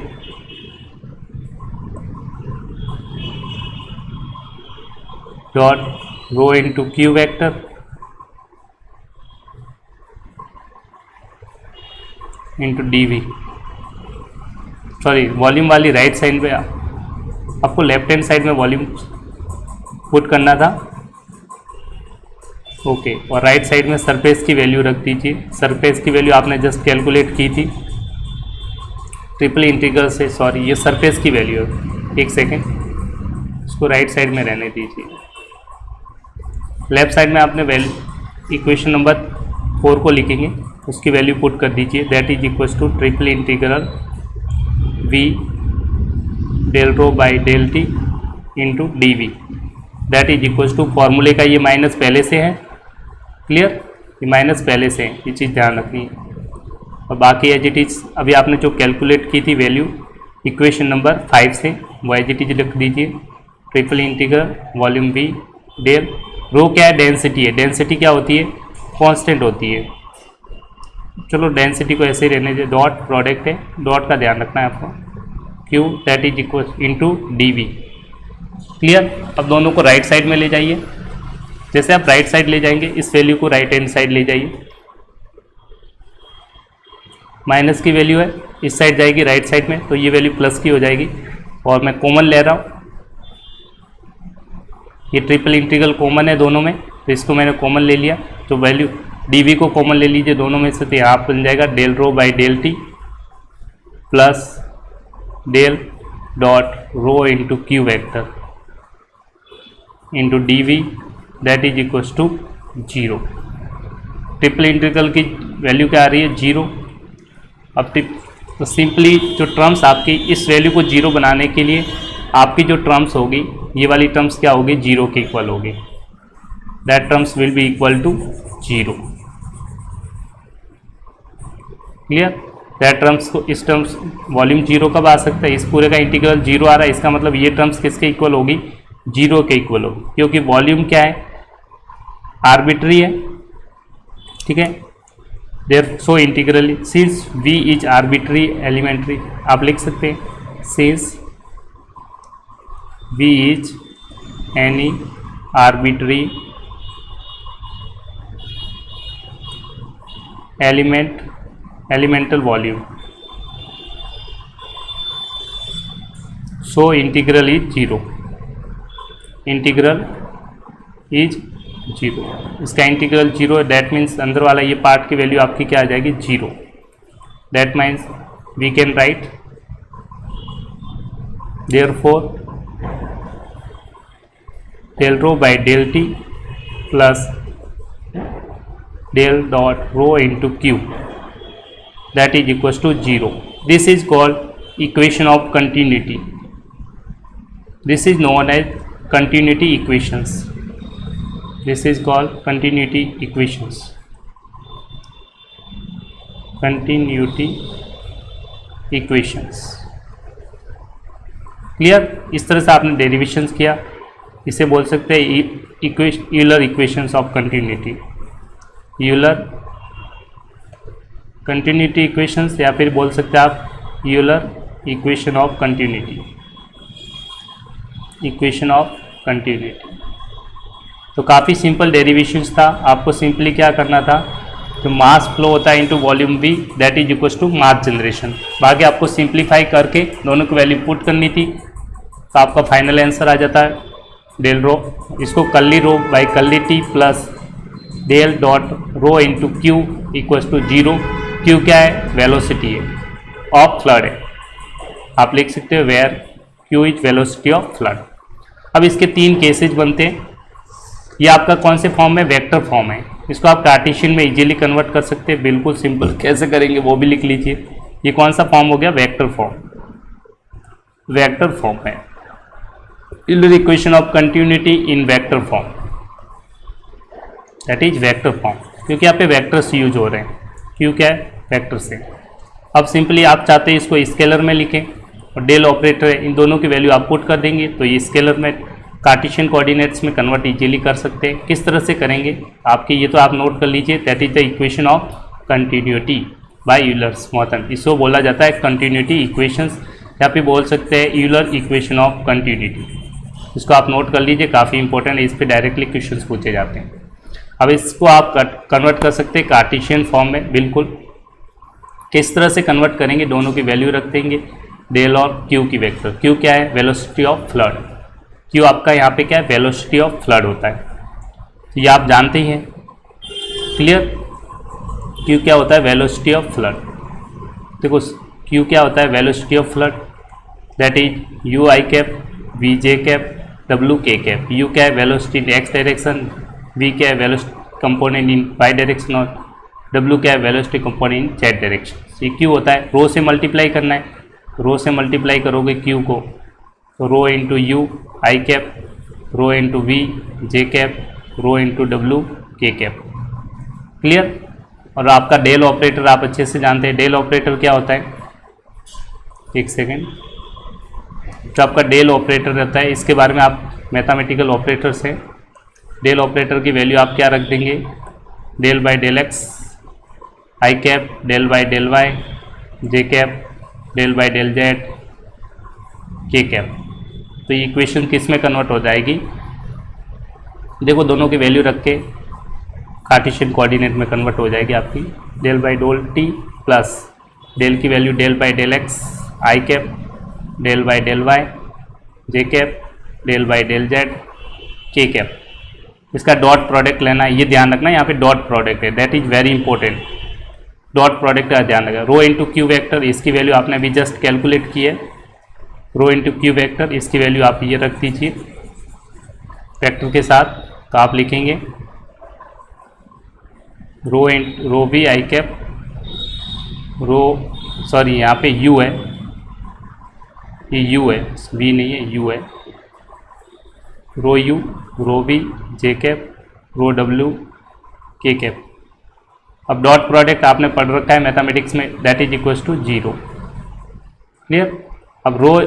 Speaker 1: dot rho into Q vector into D V. Sorry, volume वाली राइट साइड में आपको लेफ्ट हैंड साइड में वॉल्यूम पुट करना था। ओके, और राइट साइड में सरफेस की वैल्यू रख दीजिए। सरफेस की वैल्यू आपने जस्ट कैलकुलेट की थी ट्रिपल इंटीग्रल से। सॉरी, ये सरफेस की वैल्यू है, एक सेकेंड, इसको राइट साइड में रहने दीजिए। लेफ्ट साइड में आपने वैल्यू इक्वेशन नंबर 4 को लिखेंगे, उसकी वैल्यू पुट कर दीजिए। That is equal to triple integral v del rho by del T into D V. That is equal to, फॉर्मूले का ये माइनस पहले से है। क्लियर, ये माइनस पहले से है, ये चीज़ ध्यान रखनी है। और बाकी एज इट इज अभी आपने जो कैलकुलेट की थी वैल्यू इक्वेशन नंबर 5 से, वो एज इट इज लिख दीजिए। Triple integral volume v del rho क्या है? डेंसिटी है। डेंसिटी क्या होती है? कांस्टेंट होती है। चलो डेंसिटी को ऐसे ही रहने दे, डॉट प्रोडक्ट है, डॉट का ध्यान रखना है आपको, q that is equal into D V. Clear, अब दोनों को राइट साइड में ले जाइए। जैसे आप राइट साइड ले जाएंगे, इस वैल्यू को राइट हैंड साइड ले जाइए। माइनस की वैल्यू है, इस साइड जाएगी राइट साइड में, तो ये वैल्यू प्लस की हो जाएगी। और मैं कॉमन ले रहा हूँ, ये ट्रिपल इंटीग्रल कॉमन है दोनों में, तो इसको मैंने कॉमन ले लिया। तो वैल्यू डी वी को कॉमन ले लीजिए दोनों में से, तो यहाँ बन जाएगा del rho by del T plus del dot rho into Q vector into D V. That is equal to 0। Triple integral की वैल्यू क्या आ रही है? 0। अब तो सिंपली जो टर्म्स आपकी इस वैल्यू को 0 बनाने के लिए आपकी जो टर्म्स होगी, ये वाली टर्म्स क्या होगी? 0 के इक्वल होगी। That terms will be equal to 0। Clear. That terms को इस टर्म्स वॉल्यूम जीरो कब आ सकता है, इस पूरे का इंटीग्रल जीरो आ रहा है, इसका मतलब ये टर्म्स किसके इक्वल होगी, जीरो के इक्वल होगी, क्योंकि वॉल्यूम क्या है, आर्बिट्री है, ठीक है। There so integrally since v is arbitrary elementary, आप लिख सकते हैं since v is any arbitrary elemental volume, so integral is zero, integral is zero, इसका इंटीग्रल जीरो, दैट मीन्स अंदर वाला ये पार्ट की वैल्यू आपकी क्या आ जाएगी, zero. That means we can write therefore del rho by del T plus del dot rho into q that is equals to 0. This is called equation of continuity. This is known as continuity equations. This is called continuity equations. Continuity equations. Clear. इस तरह से आपने derivations किया, इसे बोल सकते हैं Euler equations of continuity, Euler continuity equations, या फिर बोल सकते हैं आप Euler equation of continuity, equation of continuity. तो काफ़ी सिंपल डेरिवेशंस था, आपको सिंपली क्या करना था, जो मास फ्लो होता है into volume v that is equals to mass generation, बाकी आपको सिंप्लीफाई करके दोनों की वैल्यू पुट करनी थी, तो आपका फाइनल आंसर आ जाता है डेल रो, इसको curly rho by curly T plus del dot rho into Q equals to zero. Q क्या है, वेलोसिटी है, ऑफ फ्लड है, आप लिख सकते हो where Q is velocity of flood. अब इसके तीन केसेज बनते हैं, ये आपका कौन से फॉर्म में, वेक्टर फॉर्म है, इसको आप कार्टेशियन में इजीली कन्वर्ट कर सकते हैं, बिल्कुल सिंपल, कैसे करेंगे वो भी लिख लीजिए। ये कौन सा फॉर्म हो गया, वेक्टर फॉर्म, वेक्टर फॉर्म है, Euler equation of continuity in vector form, that is vector form, क्योंकि यहाँ पे वेक्टर्स यूज हो रहे हैं, क्यों क्या है, वेक्टर से। अब सिंपली आप चाहते हैं इसको स्केलर में लिखें और डेल ऑपरेटर है, इन दोनों की वैल्यू आप पुट कर देंगे तो ये स्केलर में कार्टेशियन कोऑर्डिनेट्स में कन्वर्ट इजीली कर सकते हैं। किस तरह से करेंगे आपके, ये तो आप नोट कर लीजिए, that is the equation of continuity by Euler's method, इसको बोला जाता है कंटिन्यूटी इक्वेशंस, या फिर बोल सकते हैं यूलर इक्वेशन ऑफ कंटिन्यूटी। इसको आप नोट कर लीजिए, काफ़ी इंपॉर्टेंट है, इस पर डायरेक्टली क्वेश्चन पूछे जाते हैं। अब इसको आप कन्वर्ट कर सकते हैं कार्टेशियन फॉर्म में, बिल्कुल किस तरह से कन्वर्ट करेंगे, दोनों की वैल्यू रख देंगे, डेल और क्यू की वेक्टर, क्यू क्या है, वेलोसिटी ऑफ फ्लड, क्यू आपका यहाँ पे क्या है, वेलोसिटी ऑफ फ्लड होता है, तो ये आप जानते ही हैं, क्लियर। क्यू क्या होता है, वेलोसिटी ऑफ फ्लड, देखो क्यू क्या होता है, velocity of flood, that is you I cap we J cap W के कैप। यू क्या है, velocity in X direction, V क्या है, velocity component in Y direction, और डब्ल्यू क्या है, velocity component in Z direction. ये क्यू होता है, रो से मल्टीप्लाई करना है, रो से मल्टीप्लाई करोगे क्यू को, तो रो इंटू यू आई कैप, रो इंटू वी जे कैप, रो इंटू डब्ल्यू के कैप, क्लियर। और आपका डेल ऑपरेटर आप अच्छे से जानते हैं, डेल ऑपरेटर क्या होता है, एक सेकेंड, जो आपका डेल ऑपरेटर रहता है इसके बारे में आप मैथमेटिकल ऑपरेटर से, डेल ऑपरेटर की वैल्यू आप क्या रख देंगे, del by del x I cap, del by del Y J cap, del by del Z के कैप। तो ये इक्वेशन किस में कन्वर्ट हो जाएगी, देखो दोनों की वैल्यू रख के कार्टेशियन कोऑर्डिनेट में कन्वर्ट हो जाएगी आपकी, del by del t plus del की value del by del x I cap, del by del Y J cap, del by del Z के कैप। इसका डॉट प्रोडक्ट लेना है, ये ध्यान रखना, यहाँ पे डॉट प्रोडक्ट है, that is very important, dot product का ध्यान रखना। रो इंटू क्यू वेक्टर, इसकी वैल्यू आपने अभी जस्ट कैलकुलेट की है, रो इंटू क्यू वेक्टर, इसकी वैल्यू आप ये रख दीजिए वेक्टर के साथ, तो आप लिखेंगे rho V I cap, rho sorry यहाँ पे यू है, ये यू है, वी नहीं है, यू है, रो यू, रो वी जे कैप, रो डब्ल्यू के कैप, अब डॉट प्रोडक्ट आपने पढ़ रखा है मैथमेटिक्स में, that is equal to 0। Clear. अब रो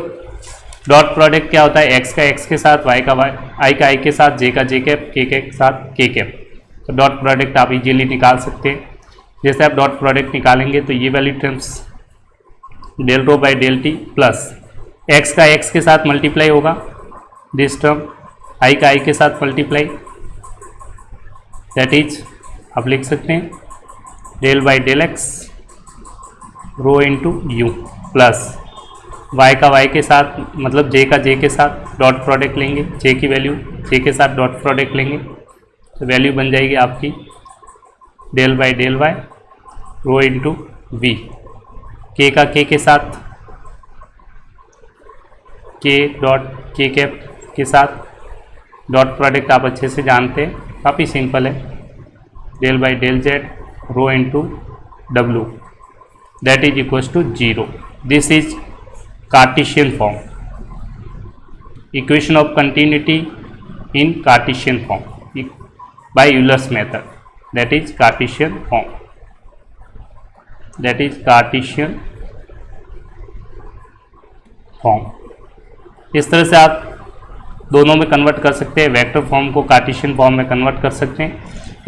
Speaker 1: डॉट प्रोडक्ट क्या होता है, एक्स का एक्स के साथ, वाई का वाई, आई का आई के साथ, जे का जे कैप, के साथ के कैप। तो डॉट प्रोडक्ट आप इजीली निकाल सकते हैं। जैसे आप डॉट प्रोडक्ट निकालेंगे तो ये वाली terms del rho by del T plus x का एक्स के साथ मल्टीप्लाई होगा, दिस टर्म आई का आई के साथ मल्टीप्लाई, दैट इज आप लिख सकते हैं del by del x rho into u plus y का y के साथ मतलब j का j के साथ डॉट प्रोडक्ट लेंगे, j की वैल्यू j के साथ डॉट प्रोडक्ट लेंगे तो वैल्यू बन जाएगी आपकी del by del y rho into v, k का k के साथ k डॉट k कैप के साथ डॉट प्रोडक्ट आप अच्छे से जानते हैं, काफ़ी सिंपल है, del by del z rho into डब्लू that is equal to 0। This is Cartesian form, equation of continuity in Cartesian form by Euler's method, that is Cartesian form, that is Cartesian form। इस तरह से आप दोनों में convert कर सकते हैं, वेक्टर फॉर्म को कार्टेशियन फॉर्म में कन्वर्ट कर सकते हैं।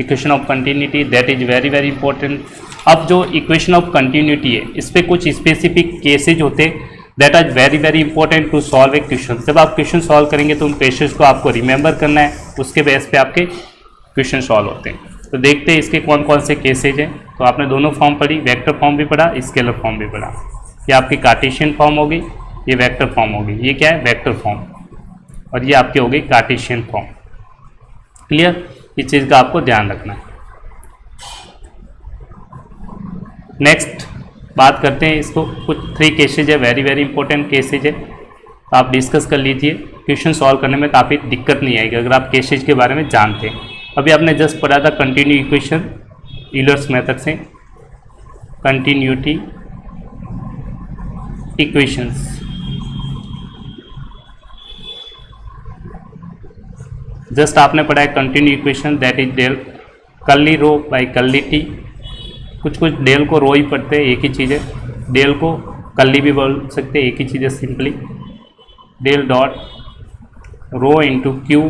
Speaker 1: Equation of continuity that is very very important. अब जो इक्वेशन ऑफ कंटिन्यूटी है इस पर कुछ स्पेसिफिक केसेज होते हैं, that are very very important to solve a question. जब आप क्वेश्चन सॉल्व करेंगे तो उन केसेस को आपको रिमेंबर करना है, उसके बेस पे आपके क्वेश्चन सॉल्व होते हैं। तो देखते हैं इसके कौन कौन से केसेज हैं। तो आपने दोनों फॉर्म पढ़ी, वेक्टर फॉर्म भी पढ़ा, स्केलर फॉर्म भी पढ़ा। ये आपकी कार्टेशियन फॉर्म होगी, ये वेक्टर फॉर्म होगी, ये क्या है वेक्टर फॉर्म, और ये आपकी होगी कार्टेशियन फॉर्म। क्लियर, इस चीज़ का आपको ध्यान रखना है। नेक्स्ट बात करते हैं, इसको कुछ 3 केसेज है, वेरी वेरी इंपॉर्टेंट केसेज है, तो आप डिस्कस कर लीजिए। क्वेश्चन सॉल्व करने में काफ़ी दिक्कत नहीं आएगी अगर आप केसेज के बारे में जानते हैं। अभी आपने जस्ट पढ़ा था कंटिन्यू इक्वेशन यूलर्स मेथड से, कंटिन्यूटी इक्वेशंस। जस्ट आपने पढ़ा है continue equation that is del curly rho by curly t. कुछ डेल को रो ही पढ़ते हैं, एक ही चीज़ है, डेल को कर्ली भी बोल सकते हैं, एक ही चीज़ है simply. Del dot rho into q,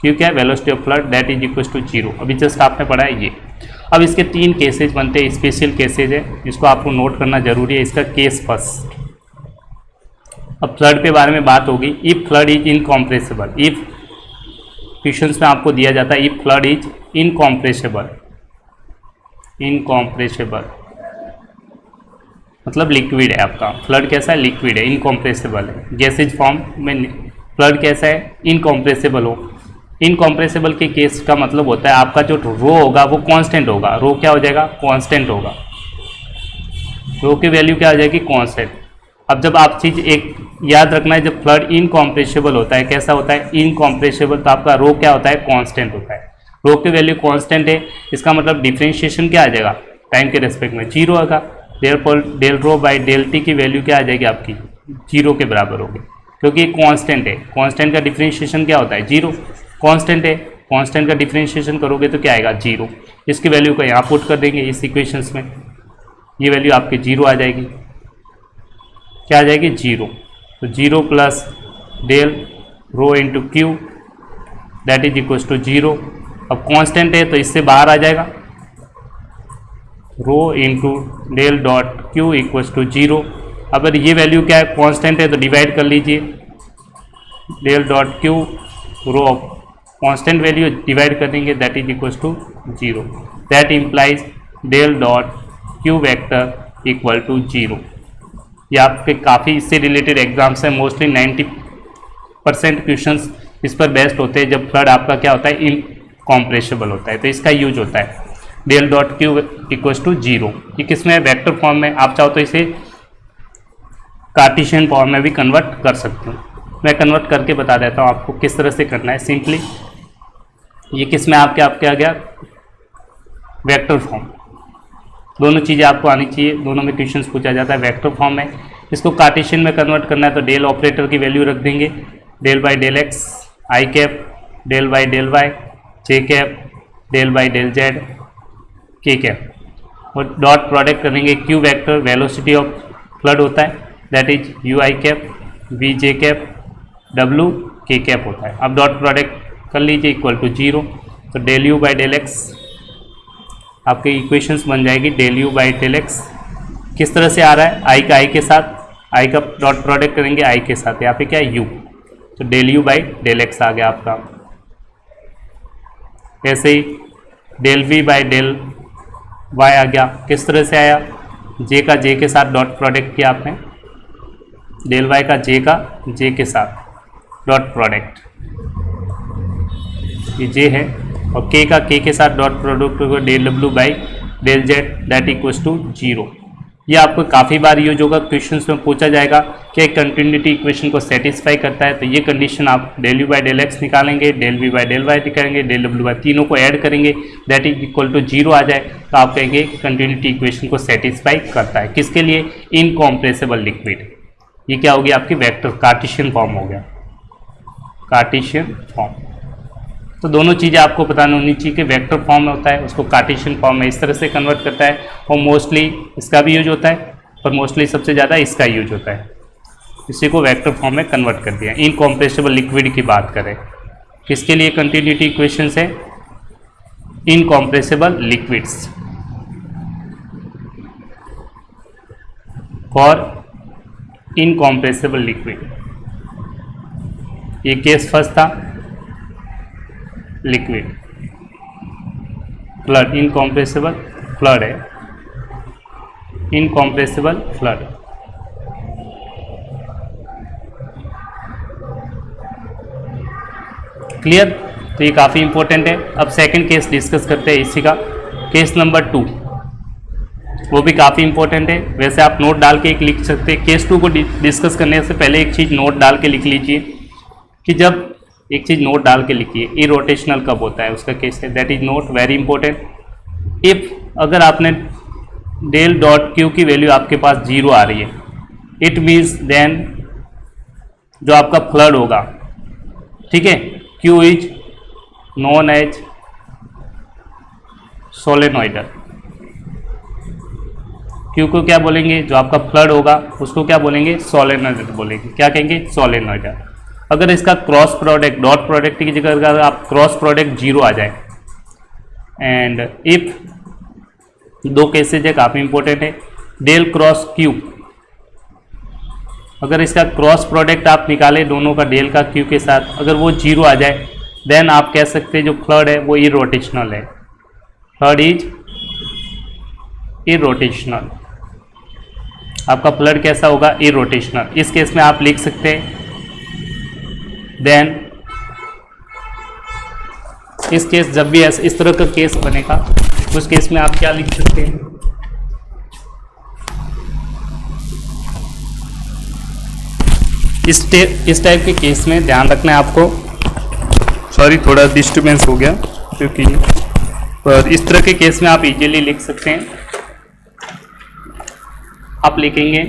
Speaker 1: Q क्या है velocity of flood that is equal to 0। अभी जस्ट आपने पढ़ा है ये। अब इसके 3 केसेज बनते हैं, स्पेशल केसेज है, इसको आपको नोट करना जरूरी है। इसका केस फर्स्ट, अब फ्लड के बारे में बात होगी। If flood is incompressible, if questions में आपको दिया जाता है if flood is incompressible, incompressible मतलब लिक्विड है आपका, फ्लड कैसा है लिक्विड है, इनकॉम्प्रेसिबल है। गैसेज फॉर्म में फ्लड कैसा है इनकॉम्प्रेसिबल हो। इनकॉम्प्रेसिबल के केस का मतलब होता है आपका जो रो होगा वो कांस्टेंट होगा। रो क्या हो जाएगा कांस्टेंट होगा, रो की वैल्यू क्या हो जाएगी कांस्टेंट। अब जब आप चीज़ एक याद रखना है, जब फ्लड इनकॉम्प्रेसिबल होता है, कैसा होता है इनकॉम्प्रेसिबल, तो आपका रो क्या होता है कांस्टेंट होता है। रो की वैल्यू कांस्टेंट है, इसका मतलब डिफरेंशिएशन क्या आ जाएगा टाइम के रेस्पेक्ट में 0 आएगा। Therefore del rho by del t की वैल्यू क्या आ जाएगी आपकी 0 के बराबर होगी, क्योंकि ये कांस्टेंट है। कांस्टेंट का डिफरेंशिएशन क्या होता है 0, कांस्टेंट है, कांस्टेंट का डिफरेंशिएशन करोगे तो क्या आएगा 0। इसकी वैल्यू को यहाँ पुट कर देंगे इस इक्वेशंस में, ये वैल्यू आपकी 0 आ जाएगी। क्या आ जाएगी 0, तो 0 plus del rho into Q that is equal to 0। अब कांस्टेंट है तो इससे बाहर आ जाएगा, rho into del dot Q equal to 0। अगर ये वैल्यू क्या है कांस्टेंट है तो डिवाइड कर लीजिए, del dot q rho constant value divide कर देंगे that is equal to 0। That implies del dot q vector equal to 0। ये आपके काफ़ी इससे रिलेटेड एग्जाम्स हैं, मोस्टली 90% क्वेश्चंस इस पर बेस्ड होते हैं जब फ्लड आपका क्या होता है इनकॉम्प्रेसिबल होता है, तो इसका यूज होता है del dot Q equal to 0। ये किस में वेक्टर फॉर्म में, आप चाहो तो इसे कार्टेशियन फॉर्म में भी कन्वर्ट कर सकते हो। मैं कन्वर्ट करके बता देता हूँ आपको किस तरह से करना है सिंपली। ये किस में आपके आ गया वेक्टर फॉर्म, दोनों चीज़ें आपको आनी चाहिए, दोनों में क्वेश्चंस पूछा जाता है वेक्टर फॉर्म में। इसको कार्टेशियन में कन्वर्ट करना है तो डेल ऑपरेटर की वैल्यू रख देंगे, del by del x I cap, del by del Y J cap, del by del Z के कैप और डॉट प्रोडक्ट करेंगे q vector velocity of fluid होता है that is you I cap we J cap W के cap होता है। अब dot product कर लीजिए इक्वल टू 0, तो del you by del x आपके इक्वेशंस बन जाएगी। Del you by del x किस तरह से आ रहा है, आई का आई के साथ, आई का डॉट प्रोडक्ट करेंगे आई के साथ, यहाँ पे क्या है यू, तो del you by del X आ गया आपका। ऐसे ही del V by del Y आ गया, किस तरह से आया, जे का जे के साथ डॉट प्रोडक्ट किया आपने, डेल वाई का जे के साथ डॉट प्रोडक्ट, ये जे है, और के का के साथ डॉट प्रोडक्ट होगा del W by del z that equals to 0। ये आपको काफ़ी बार यूज होगा, क्वेश्चंस में पूछा जाएगा कि एक कंटिन्यूटी इक्वेशन को सेटिस्फाई करता है, तो ये कंडीशन आप del you by del X निकालेंगे, del V by del Y निकालेंगे, डेल डब्ल्यू बाई, तीनों को ऐड करेंगे दैट इज इक्वल टू 0 आ जाए, तो आप कहेंगे कंटिन्यूटी इक्वेशन को सेटिस्फाई करता है। किसके लिए, इनकॉम्प्रेसिबल लिक्विड। ये क्या होगी आपकी वेक्टर कार्टेशियन फॉर्म हो गया, कार्टेशियन फॉर्म। तो दोनों चीज़ें आपको पता होनी चाहिए कि वेक्टर फॉर्म होता है उसको कार्टेशियन फॉर्म में इस तरह से कन्वर्ट करता है, और मोस्टली इसका भी यूज होता है, पर मोस्टली सबसे ज़्यादा इसका यूज होता है, इसी को वेक्टर फॉर्म में कन्वर्ट कर दिया। इनकॉम्प्रेसिबल लिक्विड की बात करें, किसके लिए कंटिन्यूटी इक्वेशंस है, incompressible liquids for incompressible liquid. ये केस फर्स्ट था, लिक्विड फ्लड, इनकॉम्प्रेसिबल फ्लड है, इनकॉम्प्रेसिबल फ्लड। क्लियर, तो ये काफ़ी इंपॉर्टेंट है। अब सेकंड केस डिस्कस करते हैं इसी का, केस नंबर 2, वो भी काफ़ी इंपॉर्टेंट है। वैसे आप नोट डाल के एक लिख सकते हैं, केस 2 को डिस्कस करने से पहले एक चीज़ नोट डाल के लिख लीजिए कि जब एक चीज़ नोट डाल के लिखिए, इरोटेशनल कब होता है उसका केस है, that is note very important. If अगर आपने डेल डॉट क्यू की वैल्यू आपके पास 0 आ रही है, इट मीन्स देन जो आपका फ्लड होगा, ठीक है, q is known as solenoidal. Q को क्या बोलेंगे, जो आपका फ्लड होगा उसको क्या बोलेंगे, सोलेनोइडल बोलेंगे। क्या कहेंगे, सोलेनोइडल। अगर इसका क्रॉस प्रोडक्ट, डॉट प्रोडक्ट की जगह अगर आप क्रॉस प्रोडक्ट 0 आ जाए, एंड इफ दो केसेज है काफ़ी इंपॉर्टेंट है, डेल क्रॉस क्यू, अगर इसका क्रॉस प्रोडक्ट आप निकालें दोनों का डेल का क्यू के साथ, अगर वो 0 आ जाए, देन आप कह सकते हैं जो फ्लड है वो इरोटेशनल है, फ्लड इज इरोटेशनल। आपका फ्लड कैसा होगा, इरोटेशनल। इस केस में आप लिख सकते हैं देन, इस केस जब भी ऐसे इस तरह का केस बनेगा उस केस में आप क्या लिख सकते हैं, इस टाइप के केस में ध्यान रखना है आपको, सॉरी थोड़ा डिस्टर्बेंस हो गया क्योंकि, पर इस तरह के केस में आप इजीली लिख सकते हैं। आप लिखेंगे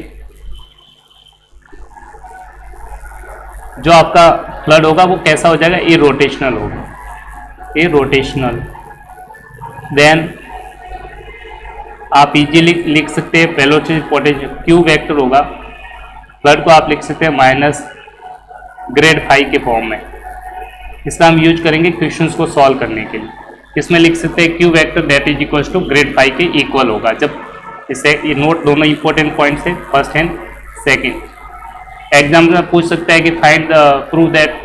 Speaker 1: जो आपका फ्लड होगा वो कैसा हो जाएगा, इरोटेशनल होगा, इरोटेशनल। देन आप इजीली लिख सकते हैं वेलोसिटी पोटेंशियल, क्यू वेक्टर होगा, फ्लड को आप लिख सकते हैं माइनस ग्रेड फाई के फॉर्म में। इसका हम यूज करेंगे क्वेश्चंस को सॉल्व करने के लिए। इसमें लिख सकते हैं q vector that is equals to grad phi के इक्वल होगा। जब इसे ये नोट दोनों इंपॉर्टेंट पॉइंट्स है, फर्स्ट एंड सेकेंड। एग्जाम में पूछ सकता है कि find the prove that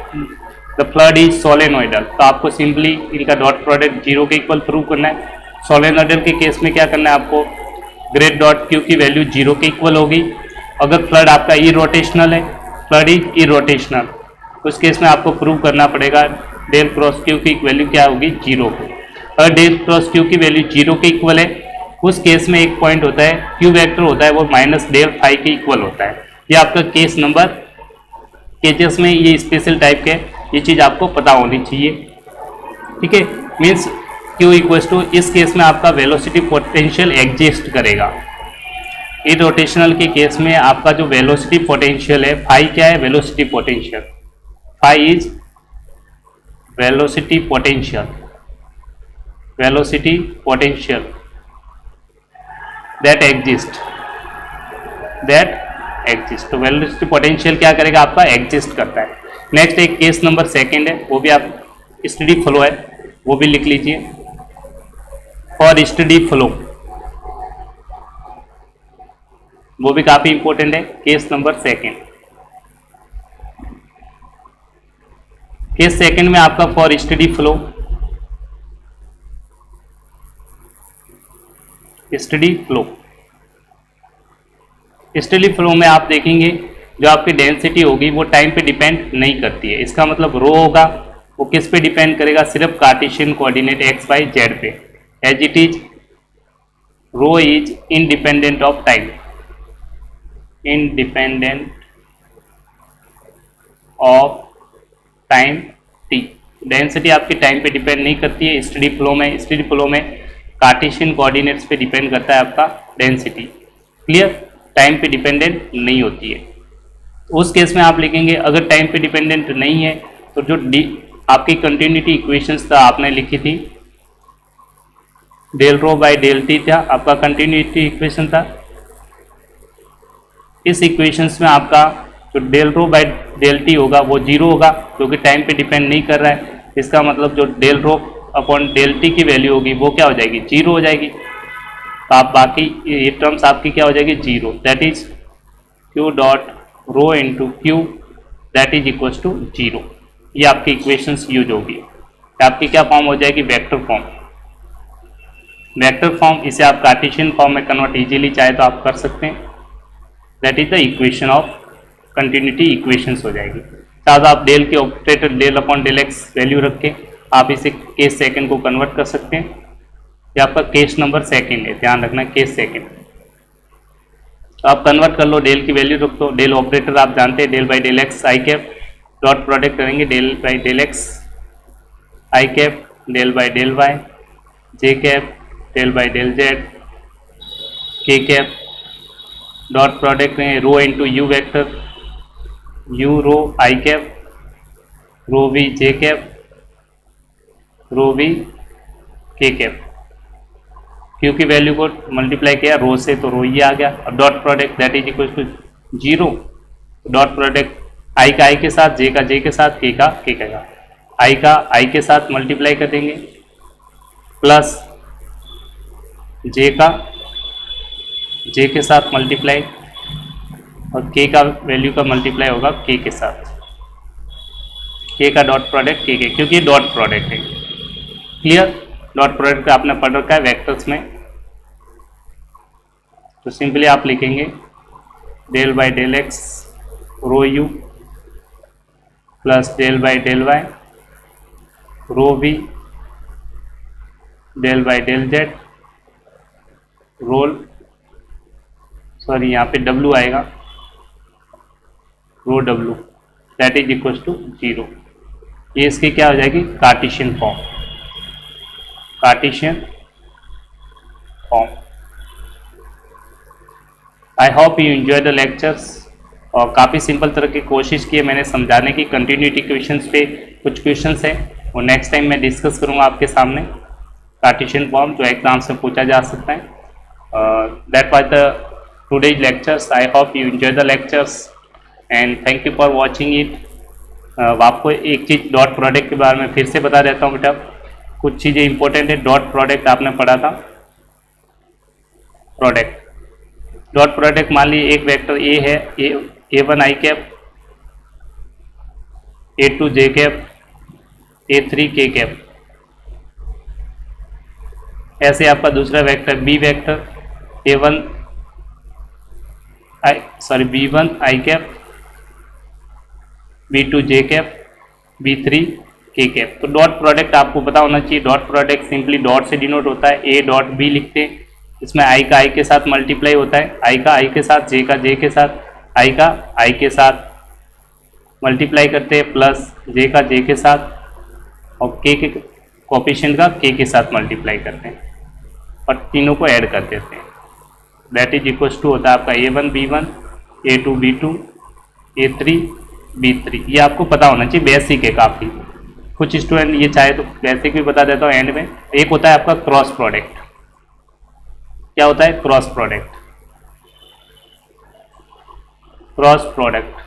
Speaker 1: the fluid is solenoidal, तो आपको सिंपली इनका डॉट प्रोडक्ट 0 के इक्वल प्रूव करना है। सोलेनोइडल के केस में क्या करना है आपको, ग्रेड डॉट क्यू की वैल्यू 0 के इक्वल होगी। अगर फ्लड आपका इरोटेशनल है, फ्लड इज इरोटेशनल, उस केस में आपको प्रूव करना पड़ेगा डेल क्रॉस क्यू की वैल्यू क्या होगी, 0 को। अगर डेल क्रॉस क्यू की वैल्यू 0 के इक्वल है, उस केस में एक पॉइंट होता है, क्यू वेक्टर होता है वो माइनस डेल फाई के इक्वल होता है। ये आपका केस नंबर, केसेस में ये स्पेशल टाइप के, ये चीज़ आपको पता होनी चाहिए, ठीक है। मीन्स क्यू इक्वल्स टू, इस केस में आपका वेलोसिटी पोटेंशियल एग्जिस्ट करेगा। इरोटेशनल के केस में आपका जो वेलोसिटी पोटेंशियल है, फाई क्या है, velocity potential, phi is velocity potential, velocity potential. That exist. तो वेलोसिटी पोटेंशियल क्या करेगा आपका, एग्जिस्ट करता है। नेक्स्ट एक केस नंबर सेकंड है, वो भी आप स्टडी फ्लो है, वो भी लिख लीजिए। फॉर स्टडी फ्लो, वो भी काफी इंपॉर्टेंट है। Case number second, case second में आपका for steady flow, study flow में आप देखेंगे जो आपकी डेंसिटी होगी वो टाइम पे डिपेंड नहीं करती है। इसका मतलब रो होगा वो किस पे डिपेंड करेगा, सिर्फ Cartesian coordinate X Y Z पे। As it is rho is independent of time, independent of time T. Density आपकी टाइम पे डिपेंड नहीं करती है स्टडी फ्लो में कार्टेशियन कोऑर्डिनेट्स पे डिपेंड करता है आपका डेंसिटी। क्लियर, टाइम पे डिपेंडेंट नहीं होती है। उस केस में आप लिखेंगे अगर टाइम पे डिपेंडेंट नहीं है तो जो आपकी कंटिन्यूटी इक्वेशंस था आपने लिखी थी, del rho by del t था आपका कंटिन्यूटी इक्वेशन था। इस इक्वेशंस में आपका जो del rho by del t होगा वो जीरो होगा क्योंकि टाइम पे डिपेंड नहीं कर रहा है। इसका मतलब जो del rho upon del t की वैल्यू होगी वो क्या हो जाएगी, जीरो हो जाएगी। तो आप बाकी ये टर्म्स आपकी क्या हो जाएगी, zero. That is q dot rho into Q that is equal to zero. ये आपकी इक्वेशंस यूज होगी। आपकी क्या फॉर्म हो जाएगी, वेक्टर फॉर्म। वेक्टर फॉर्म, इसे आप कार्टेशियन फॉर्म में कन्वर्ट इजीली चाहे तो आप कर सकते हैं। That is the equation of continuity equations हो जाएगी। साथ आप डेल के operator del upon del x value रख के आप इसे केस सेकंड को कन्वर्ट कर सकते हैं। ये आपका केस नंबर सेकंड है, ध्यान रखना केस सेकंड। तो आप कन्वर्ट कर लो, डेल की वैल्यू रख दो। डेल ऑपरेटर आप जानते हैं, del by del x I cap, dot product करेंगे del by del x I cap, del by del Y, J cap, del by del Z, के कैप, डॉट प्रोडक्ट करेंगे rho into U vector, U rho I cap, rho V J cap, rho V K cap. Q की value को multiply किया rho से तो rho ये आ गया। अब dot product that is equal to zero. Dot product I का आई के साथ, जे का जे के साथ, के का के का, आई का आई के साथ मल्टीप्लाई कर देंगे प्लस जे का जे के साथ मल्टीप्लाई और के का वैल्यू का मल्टीप्लाई होगा के के साथ। के का डॉट प्रोडक्ट के क्योंकि डॉट प्रोडक्ट है। क्लियर, डॉट प्रोडक्ट आपने पढ़ रखा है वेक्टर्स में। तो सिंपली आप लिखेंगे del by del x rho u plus del by del y rho v del by del z rho sorry यहाँ पे डब्लू आएगा, रो डब्लू that is equal to zero. ये इसकी क्या हो जाएगी, Cartesian form, Cartesian form. I hope you enjoy the lectures. और काफ़ी सिंपल तरह की कोशिश की है मैंने समझाने की। कंटिन्यूटी क्वेश्चंस पे कुछ क्वेश्चंस हैं वो नेक्स्ट टाइम मैं डिस्कस करूँगा आपके सामने। कार्टेशियन फॉर्म जो एग्जाम से पूछा जा सकता है। That was the today's lectures. I hope you enjoy the lectures and thank you for watching it. आपको एक चीज़ डॉट प्रोडक्ट के बारे में फिर से बता देता हूँ बेटा, कुछ चीज़ें इंपॉर्टेंट है। डॉट प्रोडक्ट आपने पढ़ा था, प्रोडक्ट डॉट प्रोडक्ट मान लीजिए एक वेक्टर ए है, A one I cap, A two J cap, A three K cap. ऐसे आपका दूसरा vector B vector A one B one I cap, B two J cap, B three K cap. तो dot product आपको पता होना चाहिए। Dot product simply dot से denote होता है, ए डॉट बी लिखते हैं। इसमें आई का आई के साथ मल्टीप्लाई होता है, आई का आई के साथ, जे का जे के साथ, आई का आई के साथ मल्टीप्लाई करते हैं प्लस जे का जे के साथ और के कोएफिशिएंट का के साथ मल्टीप्लाई करते हैं और तीनों को ऐड कर देते हैं। दैट इज इक्वल टू होता है आपका A one B one, A two B two, A three B three. ये आपको पता होना चाहिए, बेसिक है काफ़ी। कुछ स्टूडेंट ये चाहे तो बेसिक भी बता देता हूँ एंड में। एक होता है आपका क्रॉस प्रोडक्ट। क्या होता है? Cross product. क्रॉस प्रोडक्ट,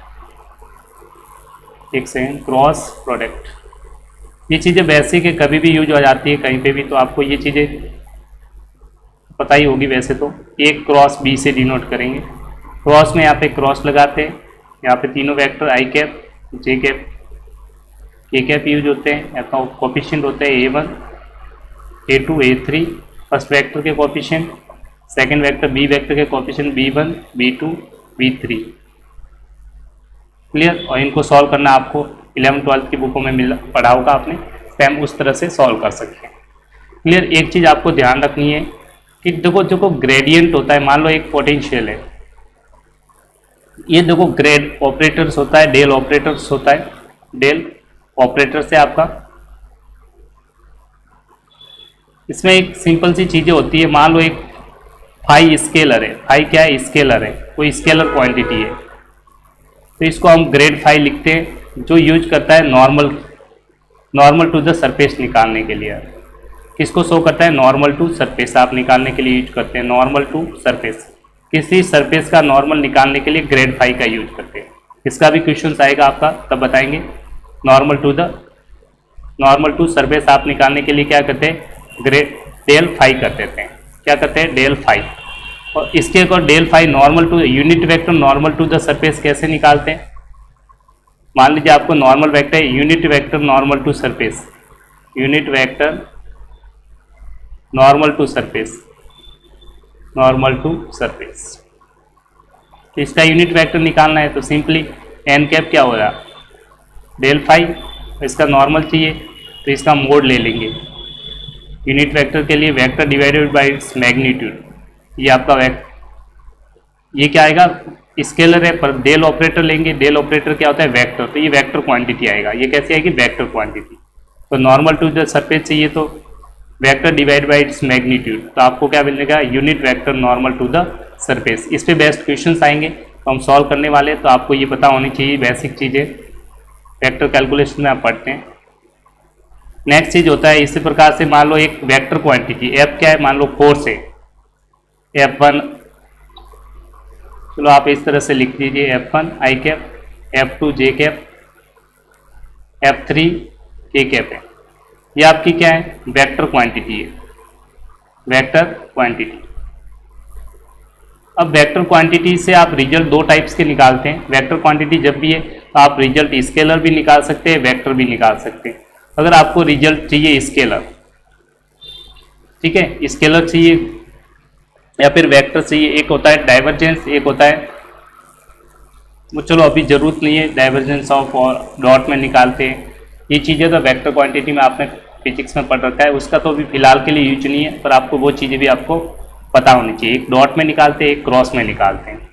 Speaker 1: एक सेकेंड, क्रॉस प्रोडक्ट। ये चीज़ें बेसिक है, कभी भी यूज हो जाती है कहीं पे भी, तो आपको ये चीज़ें पता ही होगी वैसे तो। एक क्रॉस बी से डिनोट करेंगे। क्रॉस में यहाँ पे क्रॉस लगाते हैं, यहाँ पे तीनों वेक्टर आई कैप, जे कैप, के कैप यूज होते हैं। यहाँ का कोफिशिएंट होता है A1, A2, A3, first vector के coefficient, second vector B vector के coefficient B1, B2, B3। Clear? और इनको सॉल्व करना आपको 11th-12th की बुकों में पढ़ा होगा आपने, सेम उस तरह से सॉल्व कर सकते हैं। क्लियर? एक चीज़ आपको ध्यान रखनी है कि देखो ग्रेडियंट होता है, मान लो एक पोटेंशियल है, ये देखो ग्रेड ऑपरेटर्स होता है, डेल ऑपरेटर्स होता है, डेल ऑपरेटर से आपका, इसमें एक सिंपल सी चीज़ें होती है। मान लो एक फाई स्केलर है, फाई क्या है? स्केलर है, कोई स्केलर क्वांटिटी है, तो इसको हम ग्रेड फाई लिखते हैं, जो यूज करता है नॉर्मल टू द सरफेस निकालने के लिए। किसको शो करता है? नॉर्मल टू सरफेस आप निकालने के लिए यूज करते हैं, नॉर्मल टू सरफेस। किसी सरफेस का नॉर्मल निकालने के लिए ग्रेड फाई का यूज करते हैं। इसका भी क्वेश्चन आएगा आपका, तब बताएंगे। नॉर्मल टू सरफेस आप निकालने के लिए क्या करते हैं? ग्रेड डेल फाई कर देते हैं। क्या करते हैं? Del phi. और इसके अगर del phi normal to unit vector normal to the surface कैसे निकालते हैं? मान लीजिए आपको नॉर्मल वेक्टर है, unit vector normal to surface, unit vector normal to surface, normal to surface. तो इसका यूनिट वेक्टर निकालना है, तो सिंपली एन कैप क्या हो रहा? Del phi. इसका नॉर्मल चाहिए तो इसका मोड ले लेंगे। यूनिट वेक्टर के लिए vector divided by its magnitude, ये आपका ये क्या आएगा? स्केलर है पर डेल ऑपरेटर लेंगे। डेल ऑपरेटर क्या होता है? वेक्टर, तो ये वेक्टर क्वांटिटी आएगा। ये कैसे आएगी? Vector quantity. तो नॉर्मल टू द सरफेस चाहिए तो vector divide by its magnitude, तो आपको क्या मिलेगा? Unit vector normal to the surface. इस पे बेस्ट क्वेश्चंस आएंगे तो हम सॉल्व करने वाले हैं, तो आपको ये पता होनी चाहिए बेसिक चीज़ें वेक्टर कैलकुलेशन में आप पढ़ते हैं। नेक्स्ट चीज होता है इसी प्रकार से, मान लो एक वेक्टर क्वांटिटी एफ क्या है? मान लो फोर्स है F1, चलो आप इस तरह से लिख दीजिए F1 आई कैप, F2 जे कैप, F3 के कैप है। ये आपकी क्या है? वेक्टर क्वांटिटी है, वेक्टर क्वांटिटी। अब वेक्टर क्वांटिटी से आप रिजल्ट दो टाइप्स के निकालते हैं। वेक्टर क्वांटिटी जब भी है तो आप रिजल्ट स्केलर भी निकाल सकते हैं, वेक्टर भी निकाल सकते हैं। अगर आपको रिजल्ट चाहिए स्केलर, ठीक है, स्केलर चाहिए या फिर वेक्टर चाहिए, एक होता है डाइवर्जेंस, एक होता है वो चलो अभी जरूरत नहीं है, डाइवर्जेंस ऑफ और डॉट में निकालते हैं। ये चीज़ें तो वेक्टर क्वांटिटी में आपने फिजिक्स में पढ़ रखा है, उसका तो अभी फिलहाल के लिए यूज नहीं है, पर आपको वो चीज़ें भी आपको पता होनी चाहिए। एक डॉट में निकालते हैं, एक क्रॉस में निकालते हैं,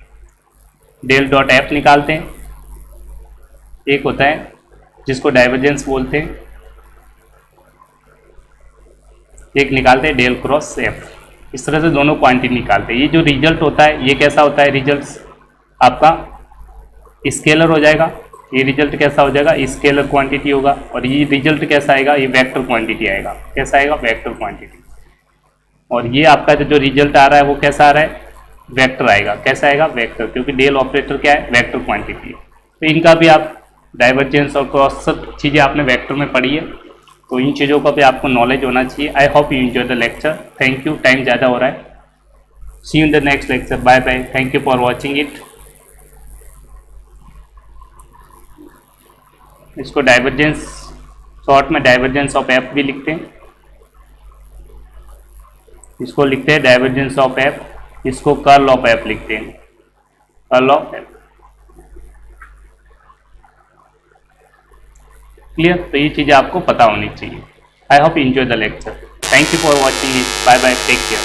Speaker 1: डेल डॉट एफ निकालते हैं, एक होता है जिसको डाइवर्जेंस बोलते हैं, एक निकालते हैं डेल क्रॉस एफ। इस तरह से दोनों क्वांटिटी निकालते हैं। ये जो रिजल्ट होता है ये कैसा होता है? रिजल्ट आपका स्केलर हो जाएगा। ये रिजल्ट कैसा हो जाएगा? स्केलर क्वांटिटी होगा। और ये रिजल्ट कैसा आएगा? ये वेक्टर क्वांटिटी आएगा। कैसा आएगा? Vector quantity. और ये आपका जो रिजल्ट आ रहा है वो कैसा आ रहा है? वेक्टर आएगा। कैसा आएगा? वेक्टर, क्योंकि डेल ऑपरेटर क्या है? वेक्टर क्वांटिटी है। तो इनका भी आप डाइवर्जेंस और क्रॉस सब चीज़ें आपने वेक्टर में पढ़ी है, तो इन चीज़ों का भी आपको नॉलेज होना चाहिए। I hope you enjoy the lecture. Thank you, time ज़्यादा हो रहा है। See you in the next lecture. Bye bye. Thank you for watching it. इसको डाइवर्जेंस, शॉर्ट में डाइवर्जेंस ऑफ एफ भी लिखते हैं, इसको लिखते हैं डाइवर्जेंस ऑफ एफ, इसको कर्ल ऑफ एफ लिखते हैं, कर्ल ऑफ एफ। क्लियर? तो ये चीज़ें आपको पता होनी चाहिए। I hope you enjoy the lecture. Thank you for watching it. Bye bye, take care.